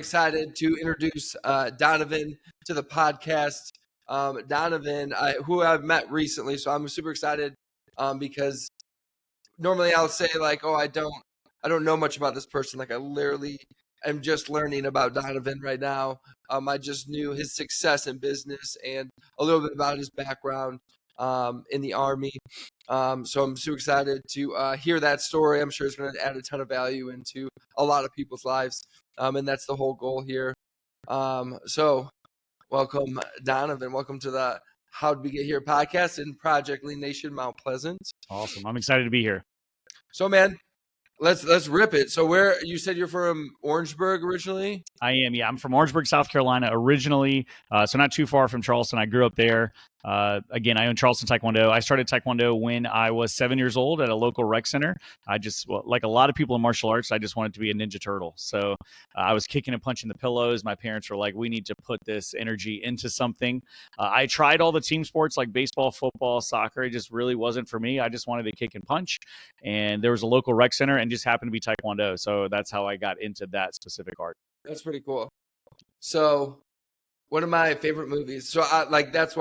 excited to introduce Donovan to the podcast. Donovan, who I've met recently, so I'm super excited because normally I'll say like, oh, I don't know much about this person. Like I literally am just learning about Donovan right now. I just knew his success in business and a little bit about his background in the Army. So I'm super excited to hear that story. I'm sure it's going to add a ton of value into a lot of people's lives. And that's the whole goal here. So welcome, Donovan. Welcome to the How'd We Get Here podcast in Project Lean Nation, Mount Pleasant. Awesome. I'm excited to be here. So, man, let's rip it. So where you said you're from Orangeburg originally? I am. Yeah, I'm from Orangeburg, South Carolina originally, so not too far from Charleston. I grew up there. Again, I own Charleston TaeKwonDO. I started TaeKwonDO when I was 7 years old at a local rec center. Like a lot of people in martial arts, I just wanted to be a Ninja Turtle. So I was kicking and punching the pillows. My parents were like, we need to put this energy into something. I tried all the team sports like baseball, football, soccer. It just really wasn't for me. I just wanted to kick and punch. And there was a local rec center and just happened to be TaeKwonDO. So that's how I got into that specific art. That's pretty cool. So one of my favorite movies. So that's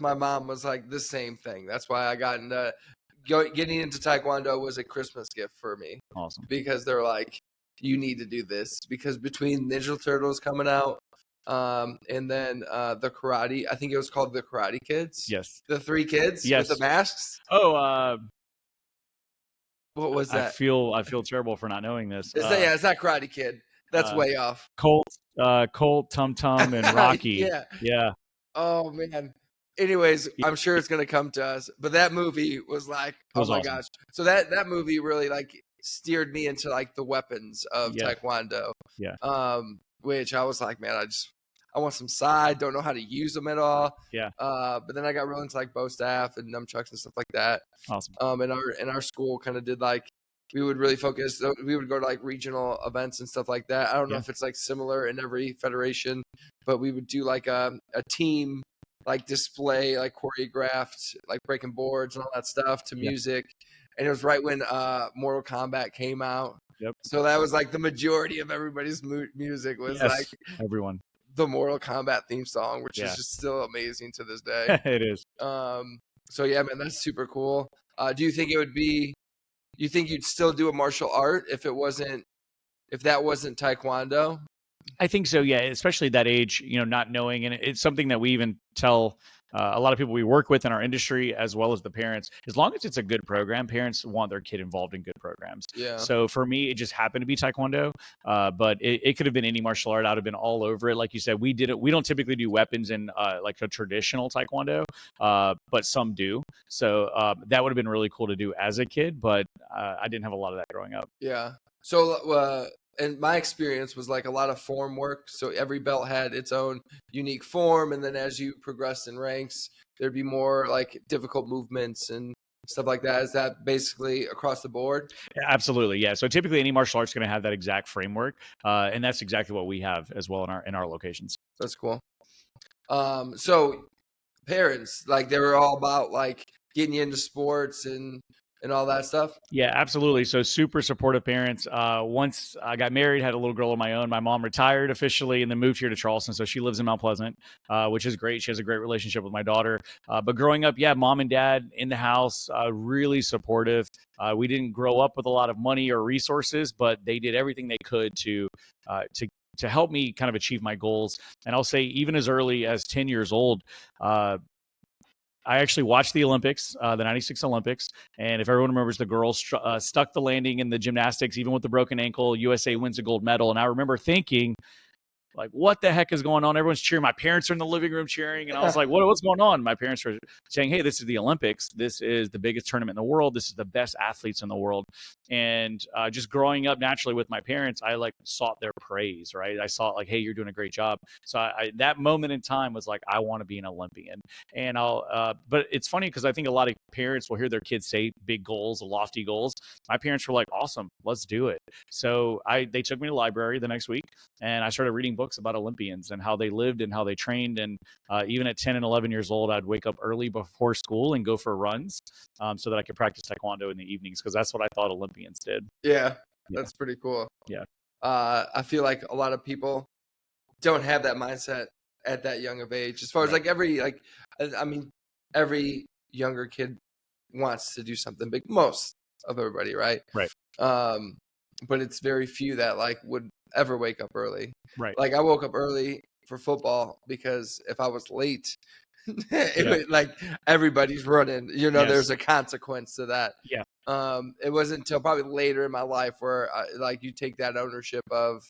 my mom was like the same thing. That's why I got into getting into Taekwondo was a Christmas gift for me. Awesome. Because they're like, you need to do this because between Ninja Turtles coming out, and then the karate, I think it was called the Karate Kids. Yes. The 3 kids with the masks. Oh, what was that? I feel terrible for not knowing this. It's not Karate Kid. That's way off. Colt, Tum Tum, and Rocky. Yeah. Oh man. Anyways, I'm sure it's gonna come to us. But that movie was like, oh my gosh. So that movie really like steered me into like the weapons of Taekwondo. Yeah. Which I was like, man, I want some side. Don't know how to use them at all. Yeah. But then I got real into like bow staff and nunchucks and stuff like that. Awesome. And our school kind of did like. We would really focus. We would go to like regional events and stuff like that. I don't know if it's like similar in every federation, but we would do like a team like display, like choreographed, like breaking boards and all that stuff to music. And it was right when Mortal Kombat came out. Yep. So that was like the majority of everybody's music was like everyone the Mortal Kombat theme song, which is just still amazing to this day. It is. So yeah, man, that's super cool. Do you think it would be? You think you'd still do a martial art if that wasn't Taekwondo? I think so, yeah, especially at that age, not knowing. And it's something that we even tell a lot of people we work with in our industry, as well as the parents. As long as it's a good program, parents want their kid involved in good programs. Yeah. So for me, it just happened to be Taekwondo, but it could have been any martial art. I'd have been all over it. Like you said, we don't typically do weapons in like a traditional Taekwondo, but some do. So that would have been really cool to do as a kid, but I didn't have a lot of that growing up. Yeah. So and my experience was like a lot of form work. So every belt had its own unique form. And then as you progressed in ranks, there'd be more like difficult movements and stuff like that. Is that basically across the board? Yeah, absolutely. Yeah. So typically any martial art's going to have that exact framework. And that's exactly what we have as well in our locations. That's cool. So parents, like they were all about like getting you into sports and all that stuff? Yeah, absolutely. So super supportive parents. Once I got married, had a little girl of my own. My mom retired officially and then moved here to Charleston. So she lives in Mount Pleasant, which is great. She has a great relationship with my daughter. But growing up, mom and dad in the house, really supportive. We didn't grow up with a lot of money or resources, but they did everything they could to help me kind of achieve my goals. And I'll say even as early as 10 years old, I actually watched the Olympics, the 96 Olympics. And if everyone remembers, the girls stuck the landing in the gymnastics, even with the broken ankle. USA wins a gold medal. And I remember thinking, like, what the heck is going on? Everyone's cheering. My parents are in the living room cheering. And I was like, what's going on? My parents were saying, hey, this is the Olympics. This is the biggest tournament in the world. This is the best athletes in the world. And just growing up naturally with my parents, I like sought their praise, right? I saw like, hey, you're doing a great job. So that moment in time was like, I want to be an Olympian. And but it's funny because I think a lot of parents will hear their kids say big goals, lofty goals. My parents were like, awesome, let's do it. So they took me to the library the next week and I started reading books about Olympians and how they lived and how they trained. And even at 10 and 11 years old, I'd wake up early before school and go for runs so that I could practice Taekwondo in the evenings because that's what I thought Olympians did. Yeah, that's pretty cool. Yeah. I feel like a lot of people don't have that mindset at that young of age. As far as like every younger kid wants to do something big. Most of everybody, right? Right. But it's very few that like would ever wake up early. Right. Like I woke up early for football because if I was late, would, like everybody's running. You know, there's a consequence to that. Yeah. It wasn't until probably later in my life where like you take that ownership of,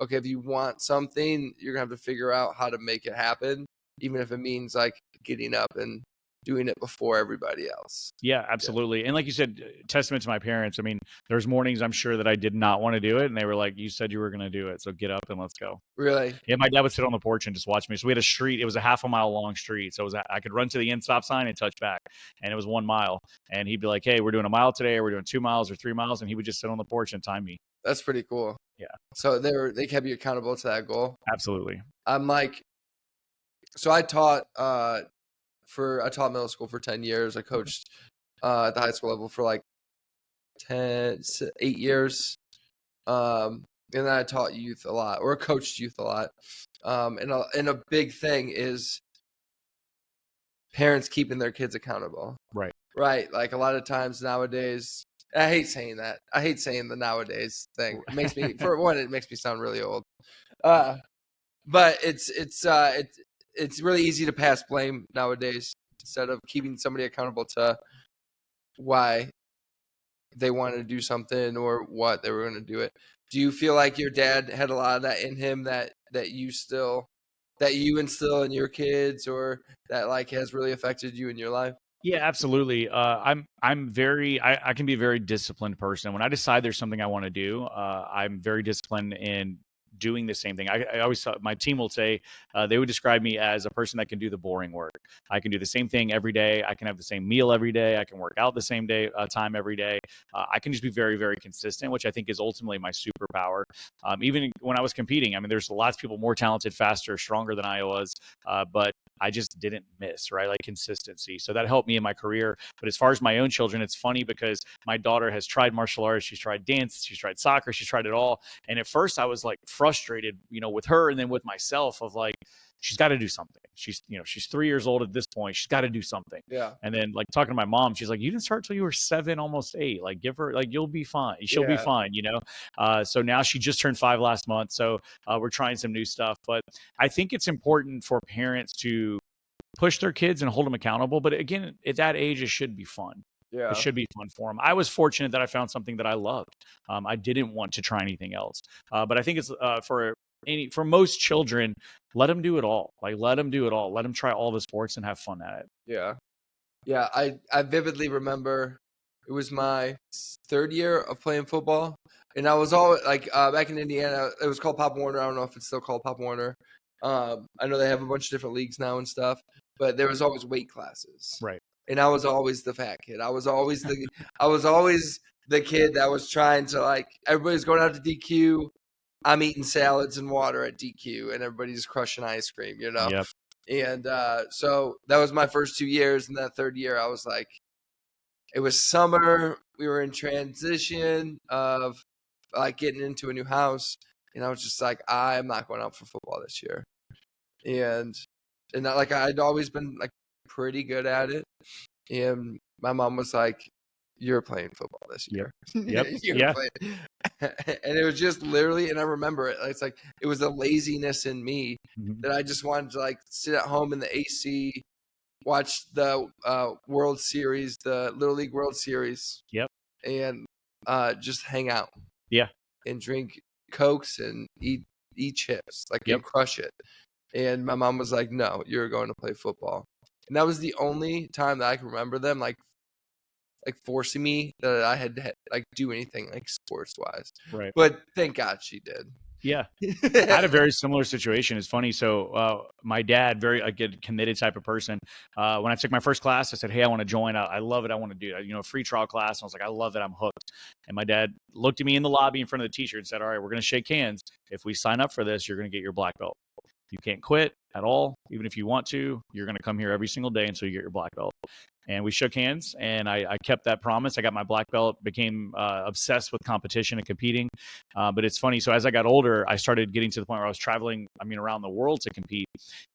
okay, if you want something, you're gonna have to figure out how to make it happen, even if it means like getting up and doing it before everybody else. Yeah, absolutely. And like you said, testament to my parents. I mean, there's mornings I'm sure that I did not want to do it, and they were like, "You said you were going to do it, so get up and let's go." Really? Yeah, my dad would sit on the porch and just watch me. So we had a street. It was a half a mile long street. So I could run to the end stop sign and touch back, and it was 1 mile. And he'd be like, "Hey, we're doing a mile today, or we're doing 2 miles or 3 miles," and he would just sit on the porch and time me. That's pretty cool. Yeah. So they kept you accountable to that goal. Absolutely. I'm like, so I taught middle school for 10 years. I coached at the high school level for like 8 years. And then I taught youth a lot, or coached youth a lot. And a big thing is parents keeping their kids accountable. Right. Right. Like a lot of times nowadays, I hate saying that. I hate saying the nowadays thing. It makes me, for one, it makes me sound really old. But it's really easy to pass blame nowadays instead of keeping somebody accountable to why they wanted to do something or what they were going to do it. Do you feel like your dad had a lot of that in him that you instill in your kids, or that like has really affected you in your life? Yeah, absolutely. I'm very I can be a very disciplined person. When I decide there's something I want to do, I'm very disciplined in doing the same thing. I always my team will say they would describe me as a person that can do the boring work. I can do the same thing every day. I can have the same meal every day. I can work out the same time every day. I can just be very, very consistent, which I think is ultimately my superpower. Even when I was competing, I mean, there's lots of people more talented, faster, stronger than I was, but I just didn't miss, right? Like consistency. So that helped me in my career. But as far as my own children, it's funny because my daughter has tried martial arts. She's tried dance. She's tried soccer. She's tried it all. And at first I was like frustrated, with her and then with myself of like, she's got to do something. She's 3 years old at this point. She's got to do something. Yeah. And then like talking to my mom, she's like, you didn't start till you were 7, almost 8. Like give her, like, you'll be fine. She'll be fine, So now she just turned 5 last month. So we're trying some new stuff, but I think it's important for parents to push their kids and hold them accountable. But again, at that age, it should be fun. Yeah. It should be fun for them. I was fortunate that I found something that I loved. I didn't want to try anything else. But I think it's for most children, let them do it all. Like let them do it all. Let them try all the sports and have fun at it. Yeah. Yeah. I vividly remember it was my 3rd year of playing football. And I was always like, back in Indiana, it was called Pop Warner. I don't know if it's still called Pop Warner. I know they have a bunch of different leagues now and stuff, but there was always weight classes. Right. And I was always the fat kid. I was always the kid that was trying to, like, everybody's going out to DQ. I'm eating salads and water at DQ, and everybody's crushing ice cream, Yep. And so that was my first 2 years. And that 3rd year, I was like, it was summer. We were in transition of like getting into a new house. And I was just like, I'm not going out for football this year. And like I'd always been like pretty good at it. And my mom was like, you're playing football this year. Yep. Yeah. And it was just literally, and I remember it. It's like, it was the laziness in me that I just wanted to like sit at home in the AC, watch the World Series, the Little League World Series. Yep. And just hang out. Yeah. And drink Cokes and eat chips, like and crush it. And my mom was like, no, you're going to play football. And that was the only time that I can remember them like forcing me that I had to like do anything like sports wise. Right. But thank God she did. Yeah. I had a very similar situation. It's funny. So my dad, very a good committed type of person. When I took my first class, I said, hey, I want to join. I love it. I want to do it. Free trial class. And I was like, I love it. I'm hooked. And my dad looked at me in the lobby in front of the teacher and said, all right, we're going to shake hands. If we sign up for this, you're going to get your black belt. You can't quit at all. Even if you want to, you're going to come here every single day until you get your black belt. And we shook hands, and I kept that promise. I got my black belt, became obsessed with competition and competing. But it's funny. So as I got older, I started getting to the point where I was traveling, around the world to compete.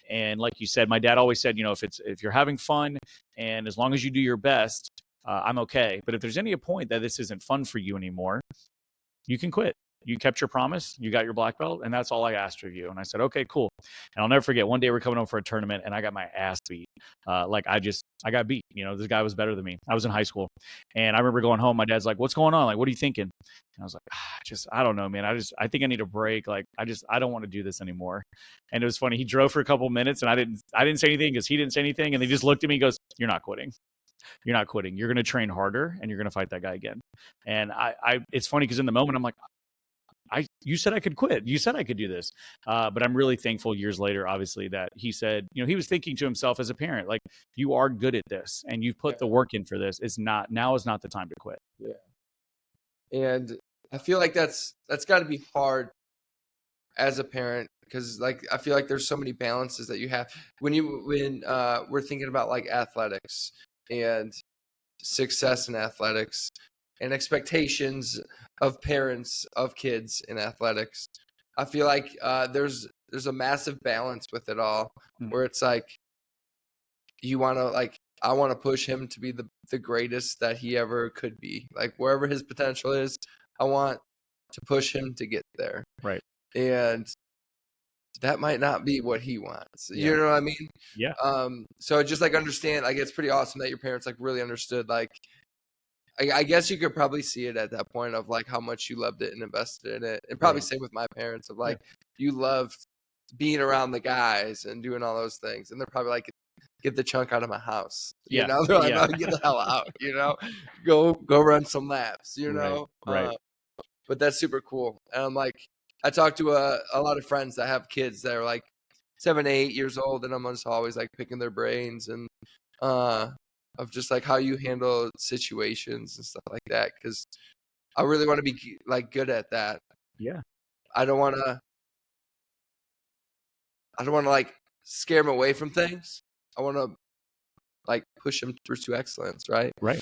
And like you said, my dad always said, if you're having fun and as long as you do your best, I'm okay. But if there's any point that this isn't fun for you anymore, you can quit. You kept your promise. You got your black belt, and that's all I asked of you. And I said, okay, cool. And I'll never forget. One day we're coming home for a tournament, and I got my ass beat. I got beat. This guy was better than me. I was in high school, and I remember going home. My dad's like, "What's going on? Like, what are you thinking?" And I was like, I don't know, man. I think I need a break. Like, I don't want to do this anymore. And it was funny. He drove for a couple minutes, and I didn't say anything because he didn't say anything, and he just looked at me and goes, "You're not quitting. You're not quitting. You're going to train harder, and you're going to fight that guy again." And it's funny because in the moment I'm like, you said I could quit. You said I could do this. But I'm really thankful years later, obviously, that he said, he was thinking to himself as a parent, like, you are good at this and you've put the work in for this. Now is not the time to quit. Yeah. And I feel like that's got to be hard as a parent, because like I feel like there's so many balances that you have when we're thinking about like athletics and success in athletics and expectations of parents of kids in athletics. I feel like there's a massive balance with it all, where it's like you want to like I want to push him to be the greatest that he ever could be. Like wherever his potential is, I want to push him to get there. Right. And that might not be what he wants. Yeah. You know what I mean? Yeah. So just like understand, like it's pretty awesome that your parents like really understood. Like I guess you could probably see it at that point of like how much you loved it and invested in it. And probably same with my parents of like you loved being around the guys and doing all those things. And they're probably like, get the chunk out of my house. You know, they're like, oh, get the hell out, go run some laps, Right. But that's super cool. And I'm like, I talked to a lot of friends that have kids that are like 7, 8 years old, and I'm just always like picking their brains and of just like how you handle situations and stuff like that, because I really want to be like good at that. Yeah. I don't want to like scare them away from things. I want to like push them to pursue excellence, right? Right.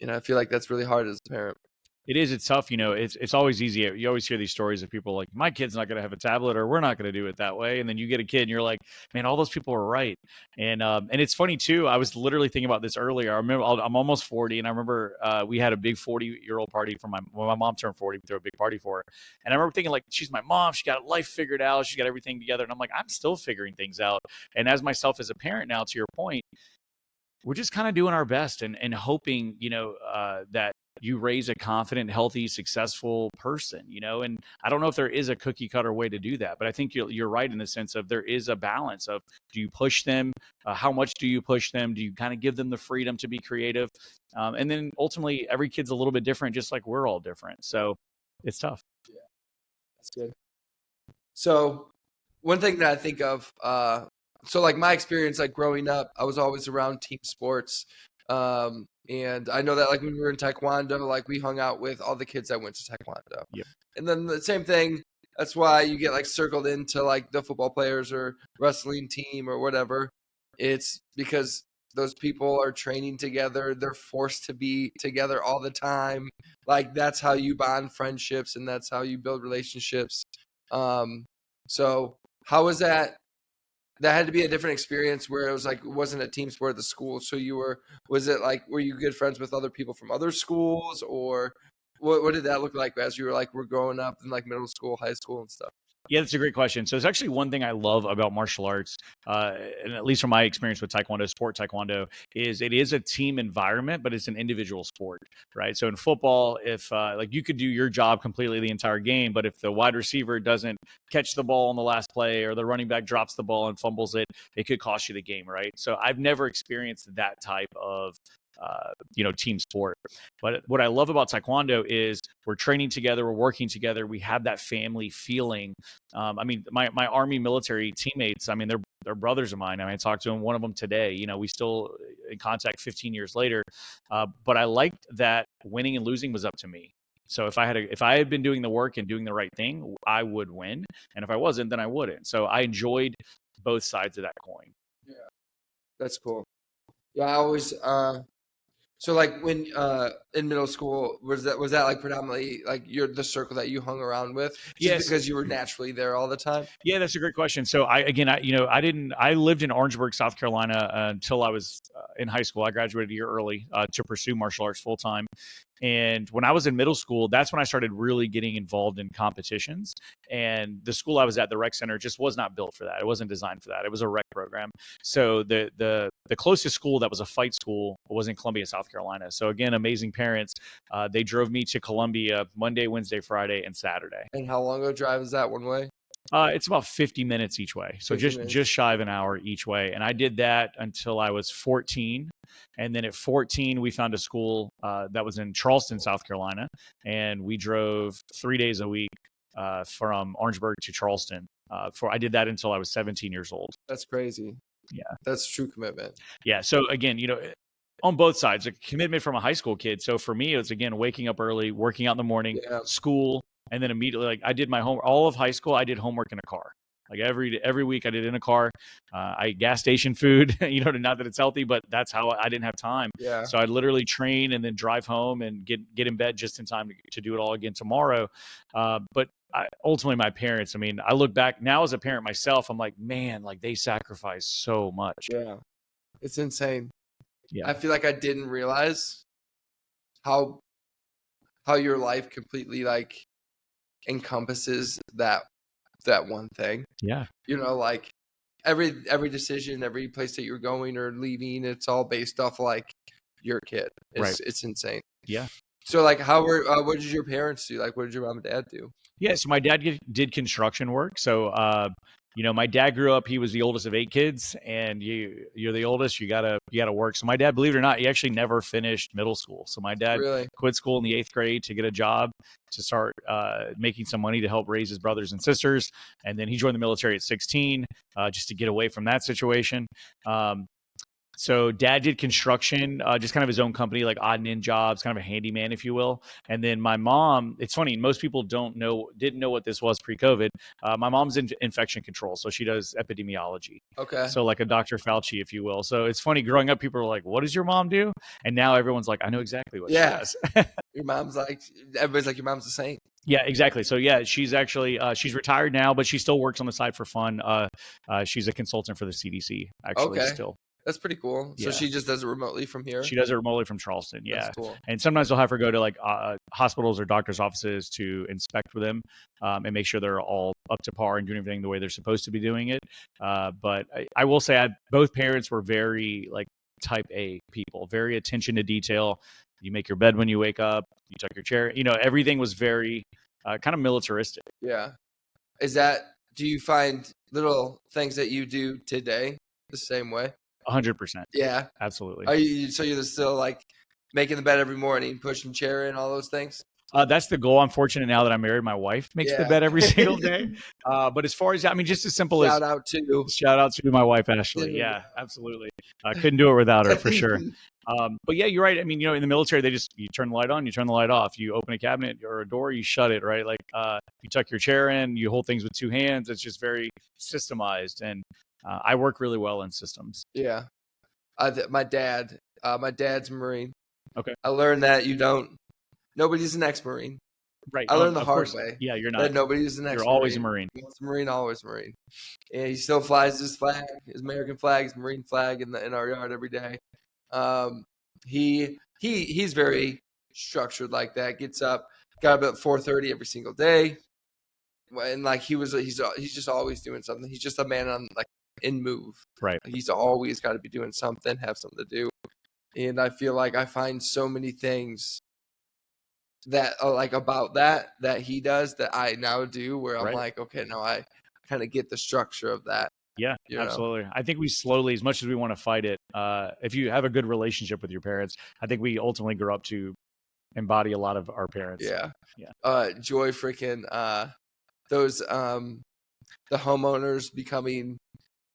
And I feel like that's really hard as a parent. It is. It's tough. It's always easy. You always hear these stories of people like, my kid's not going to have a tablet, or we're not going to do it that way. And then you get a kid and you're like, man, all those people are right. And it's funny too. I was literally thinking about this earlier. I remember I'm almost 40, and I remember we had a big 40-year-old party for when my mom turned 40. We threw a big party for her. And I remember thinking like, she's my mom. She got life figured out. She's got everything together. And I'm like, I'm still figuring things out. And as myself as a parent now, to your point, we're just kind of doing our best and hoping, that you raise a confident, healthy, successful person, and I don't know if there is a cookie cutter way to do that, but I think you're right in the sense of there is a balance of, do you push them? How much do you push them? Do you kind of give them the freedom to be creative? And then ultimately every kid's a little bit different, just like we're all different. So it's tough. Yeah, that's good. So one thing that I think of, so like my experience, like growing up, I was always around team sports. And I know that like when we were in Taekwondo, like we hung out with all the kids that went to Taekwondo. Yep. And then the same thing, that's why you get like circled into like the football players or wrestling team or whatever. It's because those people are training together. They're forced to be together all the time. Like that's how you bond friendships and that's how you build relationships. So how was that? That had to be a different experience where it was like, it wasn't a team sport at the school. So was it like, were you good friends with other people from other schools, or what did that look like as you were growing up in like middle school, high school and stuff? Yeah, that's a great question. So it's actually one thing I love about martial arts, and at least from my experience with Taekwondo, sport Taekwondo, is it is a team environment, but it's an individual sport, right? So in football, if like you could do your job completely the entire game, but if the wide receiver doesn't catch the ball on the last play, or the running back drops the ball and fumbles it, it could cost you the game, right? So I've never experienced that type of team sport. But what I love about Taekwondo is we're training together, we're working together, we have that family feeling. My Army military teammates, they're brothers of mine. I talked to one of them today. We still in contact 15 years later. But I liked that winning and losing was up to me. So if I had been doing the work and doing the right thing, I would win. And if I wasn't, then I wouldn't. So I enjoyed both sides of that coin. Yeah, that's cool. Yeah, I always so like when in middle school was that like predominantly like the circle that you hung around with just Yes. because you were naturally there all the time? Yeah, that's a great question. So I lived in Orangeburg, South Carolina until I was in high school. I graduated a year early to pursue martial arts full time. And when I was in middle school, that's when I started really getting involved in competitions. And the school I was at, the rec center, just was not built for that. It wasn't designed for that. It was a rec program. So the closest school that was a fight school was in Columbia, South Carolina. So again, amazing parents. They drove me to Columbia Monday, Wednesday, Friday, and Saturday. And how long ago drive is that one way? It's about 50 minutes each way. So 50 minutes. just shy of an hour each way. And I did that until I was 14. And then at 14, we found a school that was in Charleston, South Carolina. And we drove 3 days a week from Orangeburg to Charleston. I did that until I was 17 years old. That's crazy. Yeah. That's true commitment. Yeah. So again, on both sides, a commitment from a high school kid. So for me, it's again waking up early, working out in the morning, school, and then immediately, like I did my homework. All of high school, I did homework in a car. Like every week, I did in a car. I ate gas station food. Not that it's healthy, but that's how I didn't have time. Yeah. So I'd literally train and then drive home and get in bed just in time to do it all again tomorrow. But ultimately, my parents. I mean, I look back now as a parent myself. I'm like, man, like they sacrificed so much. Yeah, it's insane. Yeah. I feel like I didn't realize how your life completely like encompasses that one thing. Yeah. Like every decision, every place that you're going or leaving, it's all based off like your kid. It's insane. Yeah. So like what did your parents do? Like what did your mom and dad do? Yeah, so my dad did construction work. So my dad grew up, he was the oldest of 8 kids, and you're the oldest, you gotta work. So my dad, believe it or not, he actually never finished middle school. So my dad quit school in the 8th grade to get a job to start making some money to help raise his brothers and sisters. And then he joined the military at 16 just to get away from that situation. So dad did construction, just kind of his own company, like odd and end jobs, kind of a handyman, if you will. And then my mom, it's funny, most people didn't know what this was pre-COVID. My mom's in infection control, so she does epidemiology. Okay. So like a Dr. Fauci, if you will. So it's funny, growing up, people are like, what does your mom do? And now everyone's like, I know exactly what she does. Your mom's like, everybody's like, your mom's the same. Yeah, exactly. So yeah, she's actually she's retired now, but she still works on the side for fun. She's a consultant for the CDC, actually, still. That's pretty cool. So she just does it remotely from here? She does it remotely from Charleston, yeah. That's cool. And sometimes I'll have her go to like hospitals or doctor's offices to inspect with them and make sure they're all up to par and doing everything the way they're supposed to be doing it. But I will say both parents were very like type A people, very attention to detail. You make your bed when you wake up, you tuck your chair. Everything was very kind of militaristic. Yeah. Do you find little things that you do today the same way? 100%. Yeah. Absolutely. So you're still like making the bed every morning, pushing chair in, all those things? That's the goal. I'm fortunate now that I'm married. My wife makes the bed every single day. But as far as, just as simple shout out to my wife, Ashley. Yeah, absolutely. I couldn't do it without her for sure. But yeah, you're right. I mean, in the military, you turn the light on, you turn the light off. You open a cabinet or a door, you shut it, right? Like you tuck your chair in, you hold things with 2 hands. It's just very systemized. And I work really well in systems. Yeah. My dad's a Marine. Okay. I learned that nobody's an ex-Marine. Right. I learned the hard way. Yeah, you're not. Nobody's an ex-Marine. You're always a Marine. Once a Marine, always a Marine. And he still flies his flag, his American flag, his Marine flag in our yard every day. He's very structured like that. Gets up, got up at 4:30 every single day. And like he's just always doing something. He's just a man on like in move. Right. He's always got to be doing something, have something to do. And I feel like I find so many things that like about that he does that I now do, where I'm like, okay, now I kind of get the structure of that. Yeah, absolutely. I think we slowly, as much as we want to fight it, if you have a good relationship with your parents, I think we ultimately grow up to embody a lot of our parents. Yeah. Joy freaking those the homeowners becoming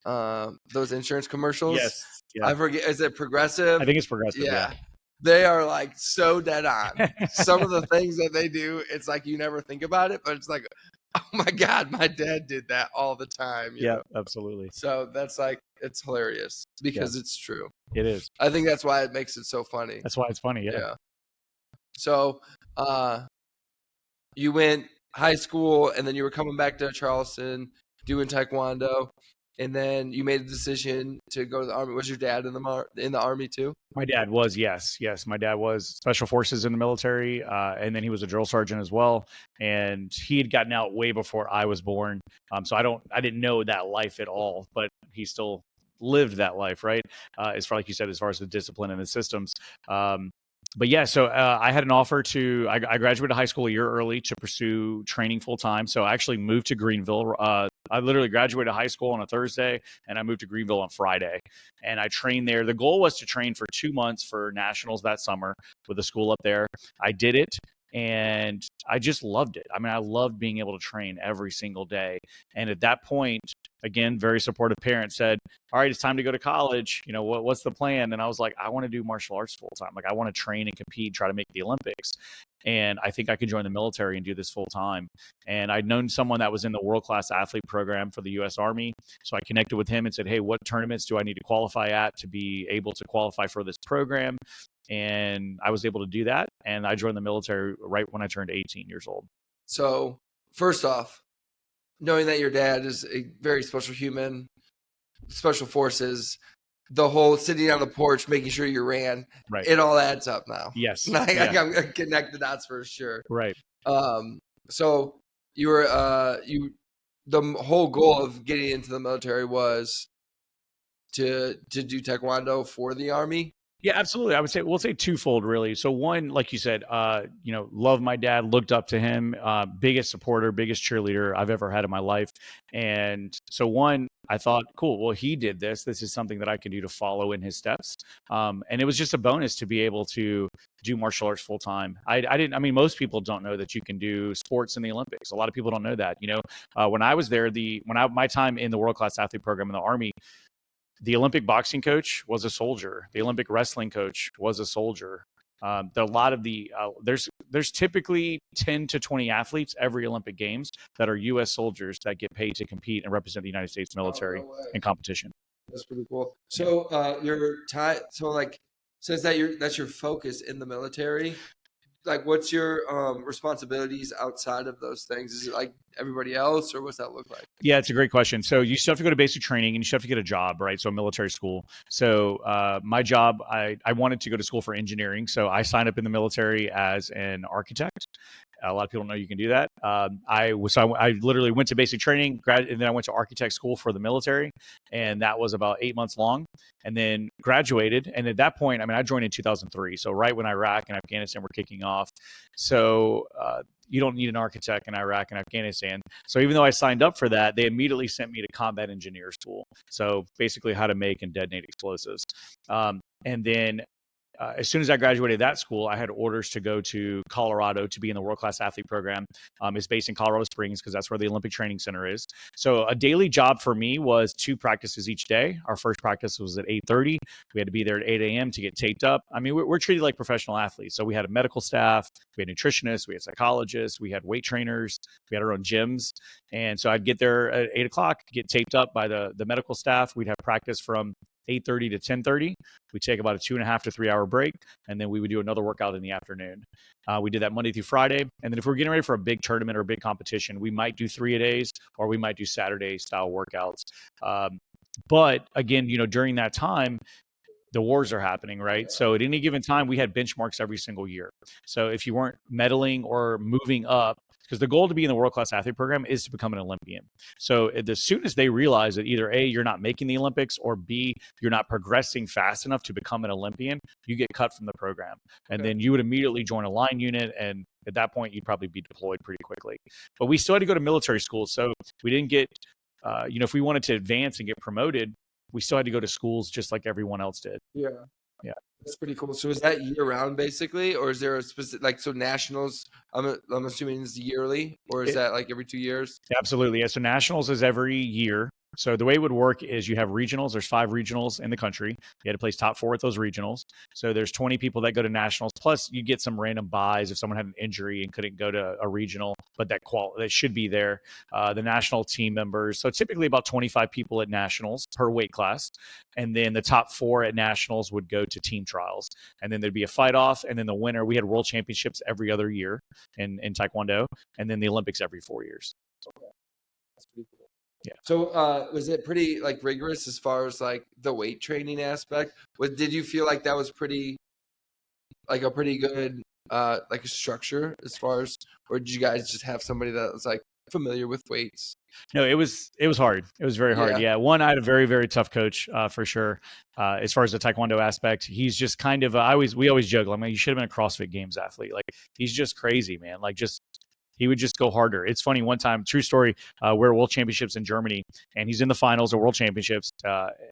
those insurance commercials. Yes. Yeah. I forget, is it Progressive? I think it's Progressive. Yeah. They are like so dead on. Some of the things that they do, it's like you never think about it, but it's like Oh my God, my dad did that all the time. Yeah, absolutely. So that's like, it's hilarious because it's true. It is. I think that's why it makes it so funny. That's why it's funny. Yeah. So you went high school and then you were coming back to Charleston doing Taekwondo. And then you made a decision to go to the Army. Was your dad in the Army too? My dad was, yes. My dad was Special Forces in the military, and then he was a drill sergeant as well. And he had gotten out way before I was born. So I didn't know that life at all, but he still lived that life, right? As far, like you said, as far as the discipline and the systems. But yeah, so I had an offer I graduated high school a year early to pursue training full time. So I actually moved to Greenville. I literally graduated high school on a Thursday and I moved to Greenville on Friday. And I trained there. The goal was to train for 2 months for nationals that summer with the school up there. I did it. And I just loved it. I mean, I loved being able to train every single day. And at that point, again, very supportive parents said, all right, it's time to go to college. What's the plan? And I was like, I want to do martial arts full time. Like, I want to train and compete, try to make the Olympics. And I think I could join the military and do this full time. And I'd known someone that was in the world-class athlete program for the U.S. Army. So I connected with him and said, hey, what tournaments do I need to qualify at to be able to qualify for this program? And I was able to do that. And I joined the military right when I turned 18 years old. So first off, knowing that your dad is a very special human, special forces, the whole sitting on the porch, making sure you ran, right, it all adds up now. Yes. I connect the dots for sure. Right. So you were, the whole goal of getting into the military was to do Taekwondo for the Army. Yeah, absolutely. We'll say twofold, really. So one, like you said, love my dad, looked up to him, biggest supporter, biggest cheerleader I've ever had in my life. And so one, I thought, cool, well, he did this. This is something that I can do to follow in his steps. And it was just a bonus to be able to do martial arts full time. Most people don't know that you can do sports in the Olympics. A lot of people don't know that. When I was there, my time in the world-class athlete program in the Army, the Olympic boxing coach was a soldier. The Olympic wrestling coach was a soldier. There's typically 10 to 20 athletes every Olympic Games that are U.S. soldiers that get paid to compete and represent the United States military in competition. That's pretty cool. So since that's your focus in the military, like, what's your responsibilities outside of those things? Is it like everybody else, or what's that look like? Yeah, it's a great question. So you still have to go to basic training and you still have to get a job, right? So military school. So my job, I wanted to go to school for engineering. So I signed up in the military as an architect. A lot of people don't know you can do that. I literally went to basic training, and then I went to architect school for the military, and that was about 8 months long, and then graduated. And at that point, I joined in 2003, so right when Iraq and Afghanistan were kicking off. So you don't need an architect in Iraq and Afghanistan. So even though I signed up for that, they immediately sent me to combat engineer school. So basically, how to make and detonate explosives, and then. As soon as I graduated that school, I had orders to go to Colorado to be in the world-class athlete program. It's based in Colorado Springs because that's where the Olympic Training Center is. So a daily job for me was 2 practices each day. Our first practice was at 8:30. We had to be there at 8 a.m. to get taped up. We're treated like professional athletes. So we had a medical staff, we had nutritionists, we had psychologists, we had weight trainers, we had our own gyms. And so I'd get there at 8 o'clock, get taped up by the medical staff. We'd have practice from 8:30 to 10:30. We take about a 2.5 to 3 hour break, and then we would do another workout in the afternoon. We did that Monday through Friday. And then if we're getting ready for a big tournament or a big competition, we might do 3-a-days or we might do Saturday style workouts. But again, during that time, the wars are happening, right? So at any given time, we had benchmarks every single year. So if you weren't medaling or moving up, because the goal to be in the world-class athlete program is to become an Olympian. So as soon as they realize that either A, you're not making the Olympics, or B, you're not progressing fast enough to become an Olympian, you get cut from the program. And then you would immediately join a line unit. And at that point, you'd probably be deployed pretty quickly. But we still had to go to military school. So we didn't get, if we wanted to advance and get promoted, we still had to go to schools just like everyone else did. Yeah. That's pretty cool. So is that year round basically, or is there a specific, so nationals, I'm assuming is yearly, or is that like every 2 years? Absolutely. Yeah. So nationals is every year. So the way it would work is you have regionals. There's 5 regionals in the country. You had to place top 4 at those regionals. So there's 20 people that go to nationals. Plus, you get some random buys if someone had an injury and couldn't go to a regional, but that should be there. The national team members. So typically about 25 people at nationals per weight class, and then the top 4 at nationals would go to team trials, and then there'd be a fight off, and then the winner. We had world championships every other year in Taekwondo, and then the Olympics every 4 years. Okay. That's pretty cool. Yeah. So was it pretty like rigorous as far as like the weight training aspect? Did you feel like that was pretty like a pretty good like a structure as far as, or did you guys just have somebody that was like familiar with weights? No, it was hard. It was very hard. Yeah. One, I had a very, very tough coach for sure. As far as the Taekwondo aspect, he's just kind of, we always joke, I mean, you should have been a CrossFit Games athlete. Like, he's just crazy, man. Like, he would just go harder. It's funny, one time, true story, we're at World Championships in Germany, and he's in the finals of World Championships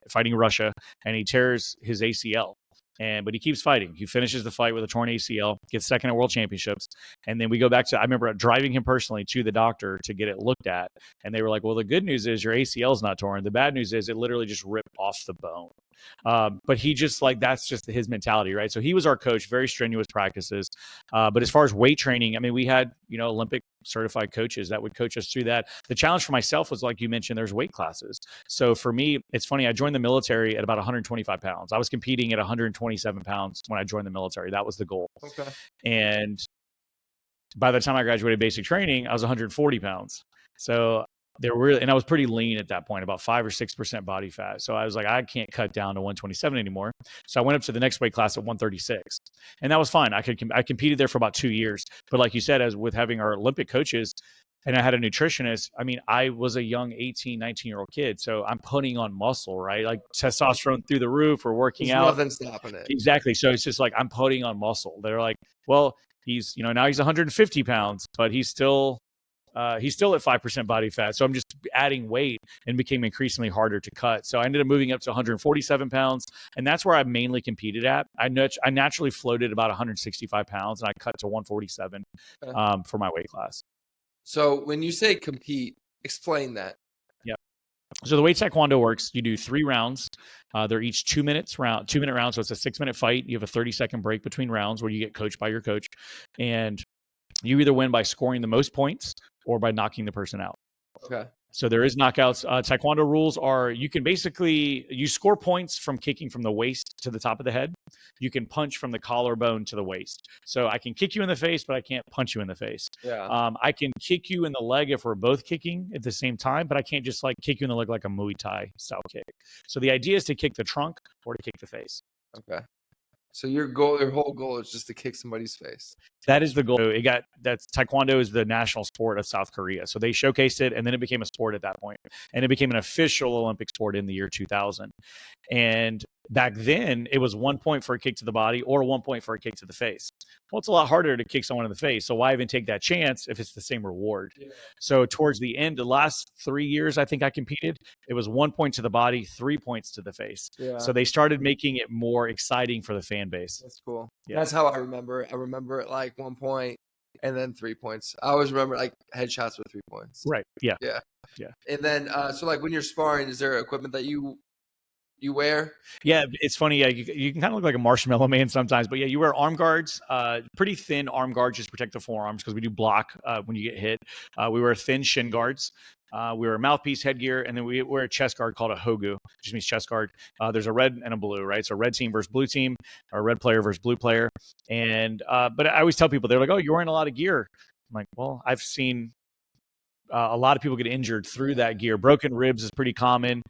fighting Russia, and he tears his ACL. But he keeps fighting. He finishes the fight with a torn ACL, gets second at World Championships. And then we go back to, I remember driving him personally to the doctor to get it looked at. And they were like, well, the good news is your ACL is not torn. The bad news is it literally just ripped off the bone. But he just that's just his mentality, right? So he was our coach, very strenuous practices. But as far as weight training, I mean, we had, Olympic certified coaches that would coach us through that. The challenge for myself was, like you mentioned, there's weight classes. So for me, it's funny, I joined the military at about 125 pounds. I was competing at 127 pounds when I joined the military. That was the goal. Okay. And by the time I graduated basic training, I was 140 pounds. So and I was pretty lean at that point, about 5 or 6% body fat. So I was like, I can't cut down to 127 anymore. So I went up to the next weight class at 136, and that was fine. I competed there for about 2 years. But like you said, as with having our Olympic coaches, and I had a nutritionist, I mean, I was a young 18, 19-year-old kid. So I'm putting on muscle, right? Like testosterone through the roof. We're working out. Nothing stopping it. Exactly. So it's just like, I'm putting on muscle. They're like, well, he's, now he's 150 pounds, but he's still at 5% body fat. So I'm just adding weight, and became increasingly harder to cut. So I ended up moving up to 147 pounds. And that's where I mainly competed at. I naturally floated about 165 pounds, and I cut to 147 for my weight class. So when you say compete, explain that. Yeah. So the way Taekwondo works, you do 3 rounds. They're each 2-minute rounds. So it's a 6-minute fight. You have a 30-second break between rounds where you get coached by your coach. And you either win by scoring the most points or by knocking the person out. Okay. So there is knockouts. Taekwondo rules are, you score points from kicking from the waist to the top of the head. You can punch from the collarbone to the waist. So I can kick you in the face, but I can't punch you in the face. Yeah. I can kick you in the leg if we're both kicking at the same time, but I can't just kick you in the leg like a Muay Thai style kick. So the idea is to kick the trunk or to kick the face. Okay. So your whole goal is just to kick somebody's face. That is the goal. Taekwondo is the national sport of South Korea. So they showcased it, and then it became a sport at that point. And it became an official Olympic sport in the year 2000. And back then, it was 1 point for a kick to the body or 1 point for a kick to the face. Well, it's a lot harder to kick someone in the face. So why even take that chance if it's the same reward? Yeah. So towards the end, the last 3 years, I think I competed, it was 1 point to the body, 3 points to the face. Yeah. So they started making it more exciting for the fan base. That's cool. Yeah. That's how I remember it. I remember it like 1 point and then 3 points. I always remember like headshots with 3 points. Right. Yeah. Yeah. Yeah. And then, so like when you're sparring, is there equipment that you wear? Yeah, it's funny. Yeah, you can kind of look like a marshmallow man sometimes, but yeah, you wear arm guards, pretty thin arm guards, just protect the forearms because we do block when you get hit. We wear thin shin guards. We wear a mouthpiece headgear, and then we wear a chest guard called a hogu, which just means chest guard. There's a red and a blue, right? So red team versus blue team, or red player versus blue player. And but I always tell people, they're like, "Oh, you're wearing a lot of gear." I'm like, "Well, I've seen a lot of people get injured through that gear. Broken ribs is pretty common."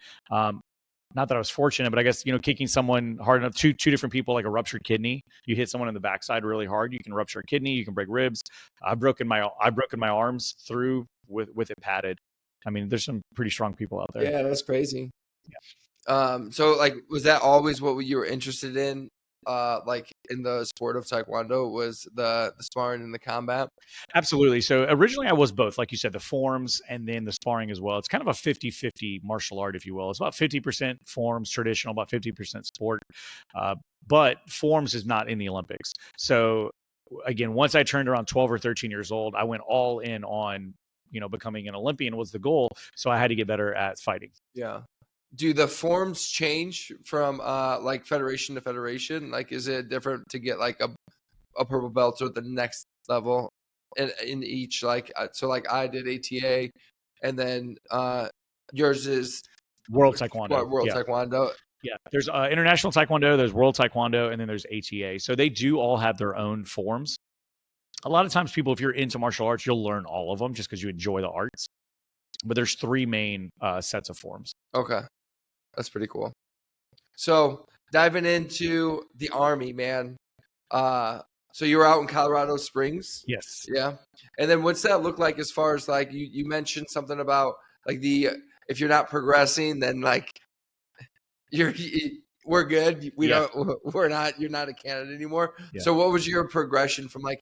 Not that I was fortunate, but I guess, kicking someone hard enough, two different people, like a ruptured kidney. You hit someone in the backside really hard, you can rupture a kidney, you can break ribs. I've broken my arms through with it padded. I mean, there's some pretty strong people out there. Yeah, that's crazy. Yeah. So like, was that always what you were interested in? Like in the sport of Taekwondo, was the sparring and the combat? Absolutely. So originally I was both, like you said, the forms and then the sparring as well. It's kind of a 50-50 martial art, if you will. It's about 50% forms, traditional, about 50% sport. But forms is not in the Olympics. So again, once I turned around 12 or 13 years old, I went all in on becoming an Olympian was the goal. So I had to get better at fighting. Yeah. Do the forms change from like federation to federation? Like, is it different to get like a purple belt or the next level in each? Like, so like I did ATA, and then yours is World Taekwondo. World Taekwondo. Yeah, there's international Taekwondo, there's World Taekwondo, and then there's ATA. So they do all have their own forms. A lot of times, people, if you're into martial arts, you'll learn all of them just because you enjoy the arts. But there's 3 main sets of forms. Okay, that's pretty cool. So diving into the Army, man. So you were out in Colorado Springs? Yes. Yeah. And then what's that look like as far as like you mentioned something about like if you're not progressing, then like we're good. You're not a candidate anymore. Yeah. So what was your progression from like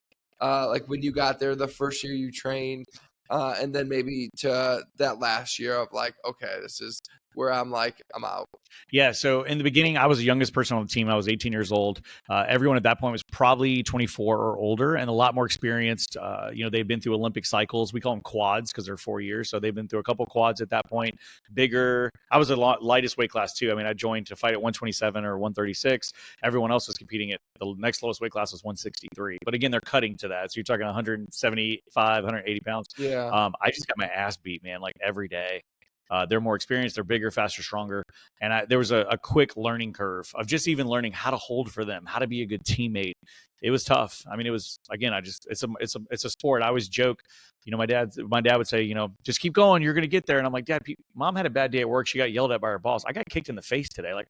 when you got there the first year you trained, and then maybe to that last year of like, okay, this is where I'm out. Yeah. So in the beginning, I was the youngest person on the team. I was 18 years old. Everyone at that point was probably 24 or older and a lot more experienced. They've been through Olympic cycles. We call them quads because they're 4 years. So they've been through a couple quads at that point. Bigger. I was the lightest weight class too. I mean, I joined to fight at 127 or 136. Everyone else was competing at the next lowest weight class was 163. But again, they're cutting to that. So you're talking 175, 180 pounds. Yeah. I just got my ass beat, man, like every day. They're more experienced, they're bigger, faster, stronger. And there was a quick learning curve of just even learning how to hold for them, how to be a good teammate. It was tough. I mean, it was, again, it's a sport. I always joke, my dad would say, just keep going. You're going to get there. And I'm like, Dad, Mom had a bad day at work. She got yelled at by her boss. I got kicked in the face today. Like,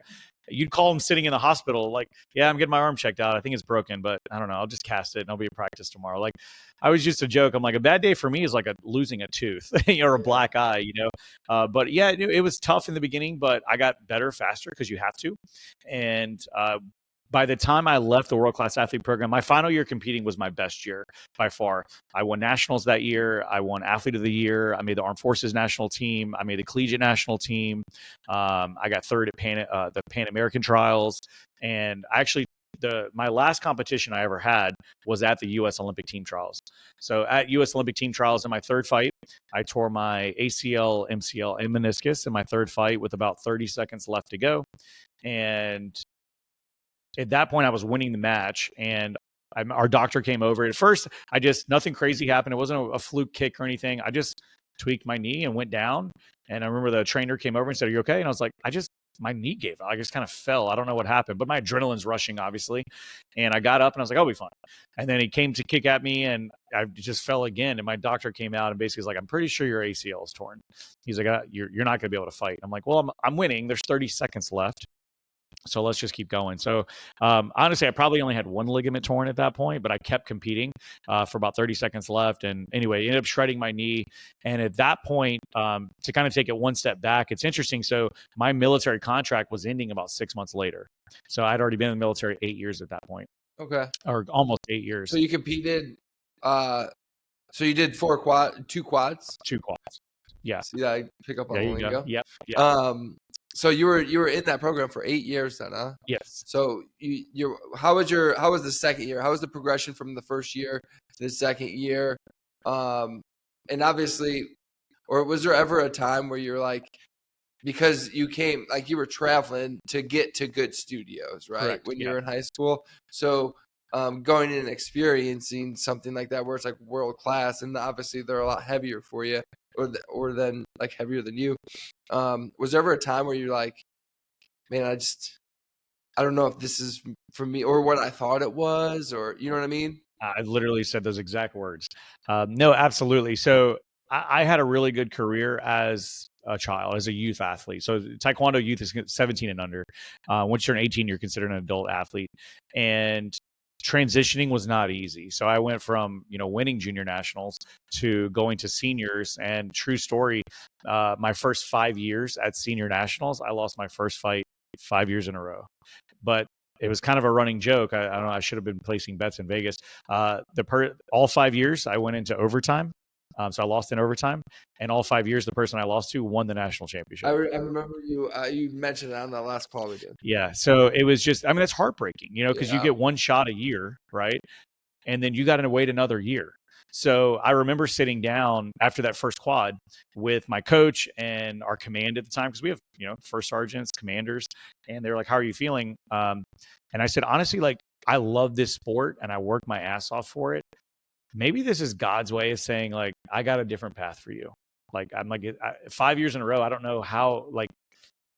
you'd call him sitting in the hospital. Like, yeah, I'm getting my arm checked out. I think it's broken, but I don't know. I'll just cast it and I'll be at practice tomorrow. Like, I was just a joke. I'm like, a bad day for me is like losing a tooth or a black eye, But yeah, it was tough in the beginning, but I got better faster because you have to. And by the time I left the World Class Athlete Program, my final year competing was my best year by far. I won nationals that year. I won Athlete of the Year. I made the Armed Forces national team. I made the Collegiate national team. I got third at the Pan American trials. And actually, my last competition I ever had was at the U.S. Olympic team trials. So at U.S. Olympic team trials, in my third fight, I tore my ACL, MCL, and meniscus in my third fight with about 30 seconds left to go. And at that point, I was winning the match, and our doctor came over. At first, nothing crazy happened. It wasn't a fluke kick or anything. I just tweaked my knee and went down. And I remember the trainer came over and said, "Are you okay?" And I was like, my knee gave out. I just kind of fell. I don't know what happened, but my adrenaline's rushing, obviously. And I got up and I was like, I'll be fine. And then he came to kick at me and I just fell again. And my doctor came out and basically was like, I'm pretty sure your ACL is torn. He's like, you're not going to be able to fight. I'm like, well, I'm winning. There's 30 seconds left. So let's just keep going. So honestly, I probably only had one ligament torn at that point, but I kept competing for about 30 seconds left. And anyway, ended up shredding my knee. And at that point, to kind of take it one step back, it's interesting. So my military contract was ending about 6 months later. So I'd already been in the military 8 years at that point. Okay. Or almost 8 years. So you competed, so you did two quads? 2 quads. Yeah. See that? I pick up on the lingo. Yep. So you were in that program for 8 years then, huh? Yes. So how was the second year? How was the progression from the first year to the second year? And obviously, or was there ever a time where you're like, because you came, like you were traveling to get to good studios, right? Correct. When you were in high school. So going in and experiencing something like that where it's like world class, and obviously they're a lot heavier for you, or then like heavier than you. Was there ever a time where you're like, man, I don't know if this is for me or what I thought it was, or you know what I mean? I literally said those exact words. No, absolutely. So I had a really good career as a child, as a youth athlete. So Taekwondo youth is 17 and under. Once you're 18, you're considered an adult athlete. And transitioning was not easy. So I went from, winning junior nationals to going to seniors. And true story, my first 5 years at senior nationals, I lost my first fight 5 years in a row. But it was kind of a running joke. I don't know. I should have been placing bets in Vegas. All 5 years, I went into overtime. So I lost in overtime, and all 5 years, the person I lost to won the national championship. I remember you mentioned it on that last call we did. Yeah. So it was just, it's heartbreaking, because you get one shot a year, right? And then you got to wait another year. So I remember sitting down after that first quad with my coach and our command at the time, because we have, first sergeants, commanders, and they're like, "How are you feeling?" And I said, honestly, like, I love this sport and I work my ass off for it. Maybe this is God's way of saying, like, I got a different path for you. Like, I'm like, 5 years in a row, I don't know how, like,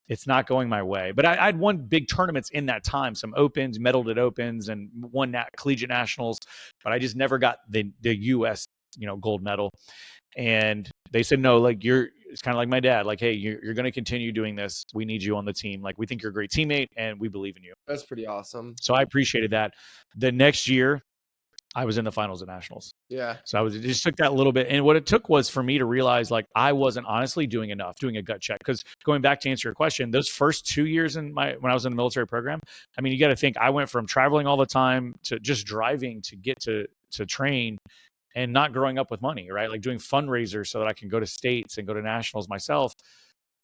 it's not going my way. But I'd won big tournaments in that time, some opens, medaled at opens, and won collegiate nationals. But I just never got the U.S. Gold medal. And they said, no, like, it's kind of like my dad, like, hey, you're going to continue doing this. We need you on the team. Like, we think you're a great teammate and we believe in you. That's pretty awesome. So I appreciated that. The next year, I was in the finals of nationals. Yeah. So it just took that little bit. And what it took was for me to realize, like, I wasn't honestly doing enough, doing a gut check. Because going back to answer your question, those first 2 years when I was in the military program, I mean, you got to think, I went from traveling all the time to just driving to get to train, and not growing up with money, right? Like doing fundraisers so that I can go to states and go to nationals myself,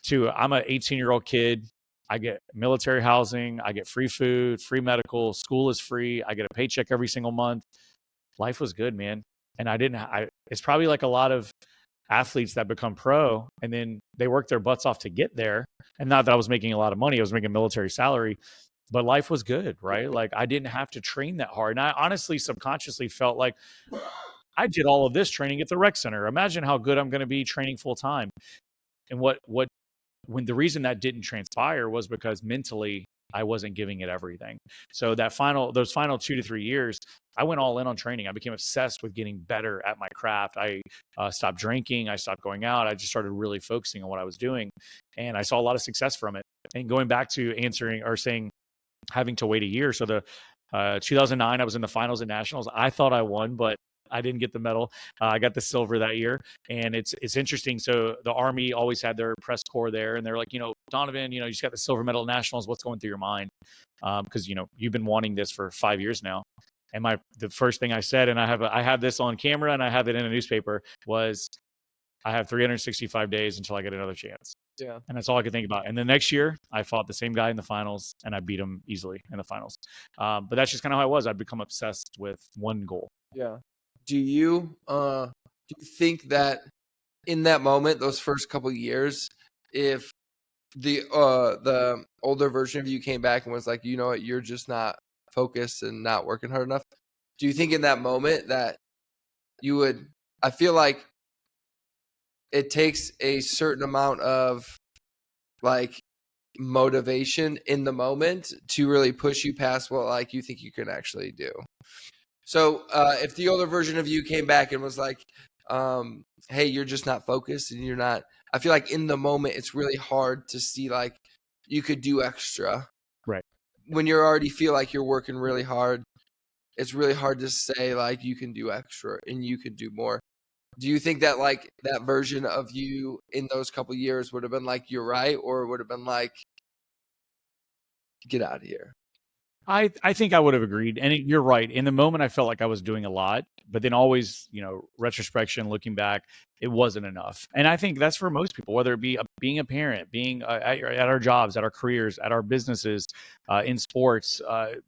to I'm an 18-year-old kid. I get military housing. I get free food, free medical. School is free. I get a paycheck every single month. Life was good, man. And it's probably like a lot of athletes that become pro and then they work their butts off to get there. And not that I was making a lot of money. I was making a military salary, but life was good, right? Like, I didn't have to train that hard. And I honestly, subconsciously felt like I did all of this training at the rec center. Imagine how good I'm going to be training full time. And when the reason that didn't transpire was because mentally I wasn't giving it everything. So those final 2 to 3 years, I went all in on training. I became obsessed with getting better at my craft. I stopped drinking. I stopped going out. I just started really focusing on what I was doing. And I saw a lot of success from it. And going back to answering or saying, having to wait a year. So the 2009, I was in the finals at nationals. I thought I won, but I didn't get the medal. I got the silver that year. And it's interesting. So the Army always had their press corps there, and they're like, Donovan, you just got the silver medal at nationals. What's going through your mind? Because, you've been wanting this for 5 years now. And the first thing I said, and I have this on camera and I have it in a newspaper, was I have 365 days until I get another chance. Yeah. And that's all I could think about. And the next year I fought the same guy in the finals and I beat him easily in the finals. But that's just kind of how I was. I'd become obsessed with one goal. Yeah. Do you think that in that moment, those first couple of years, if the older version of you came back and was like, you know what, you're just not focused and not working hard enough, do you think in that moment that you would? I feel like it takes a certain amount of like motivation in the moment to really push you past what like you think you can actually do. So if the older version of you came back and was like, hey, you're just not focused and you're not, I feel like in the moment, it's really hard to see like you could do extra. Right. When you already feel like you're working really hard, it's really hard to say like you can do extra and you can do more. Do you think that like that version of you in those couple years would have been like, you're right, or would have been like, get out of here? I think I would have agreed. And you're right. In the moment, I felt like I was doing a lot, but then always, retrospection, looking back, it wasn't enough. And I think that's for most people, whether it be being a parent, being at our jobs, at our careers, at our businesses, in sports,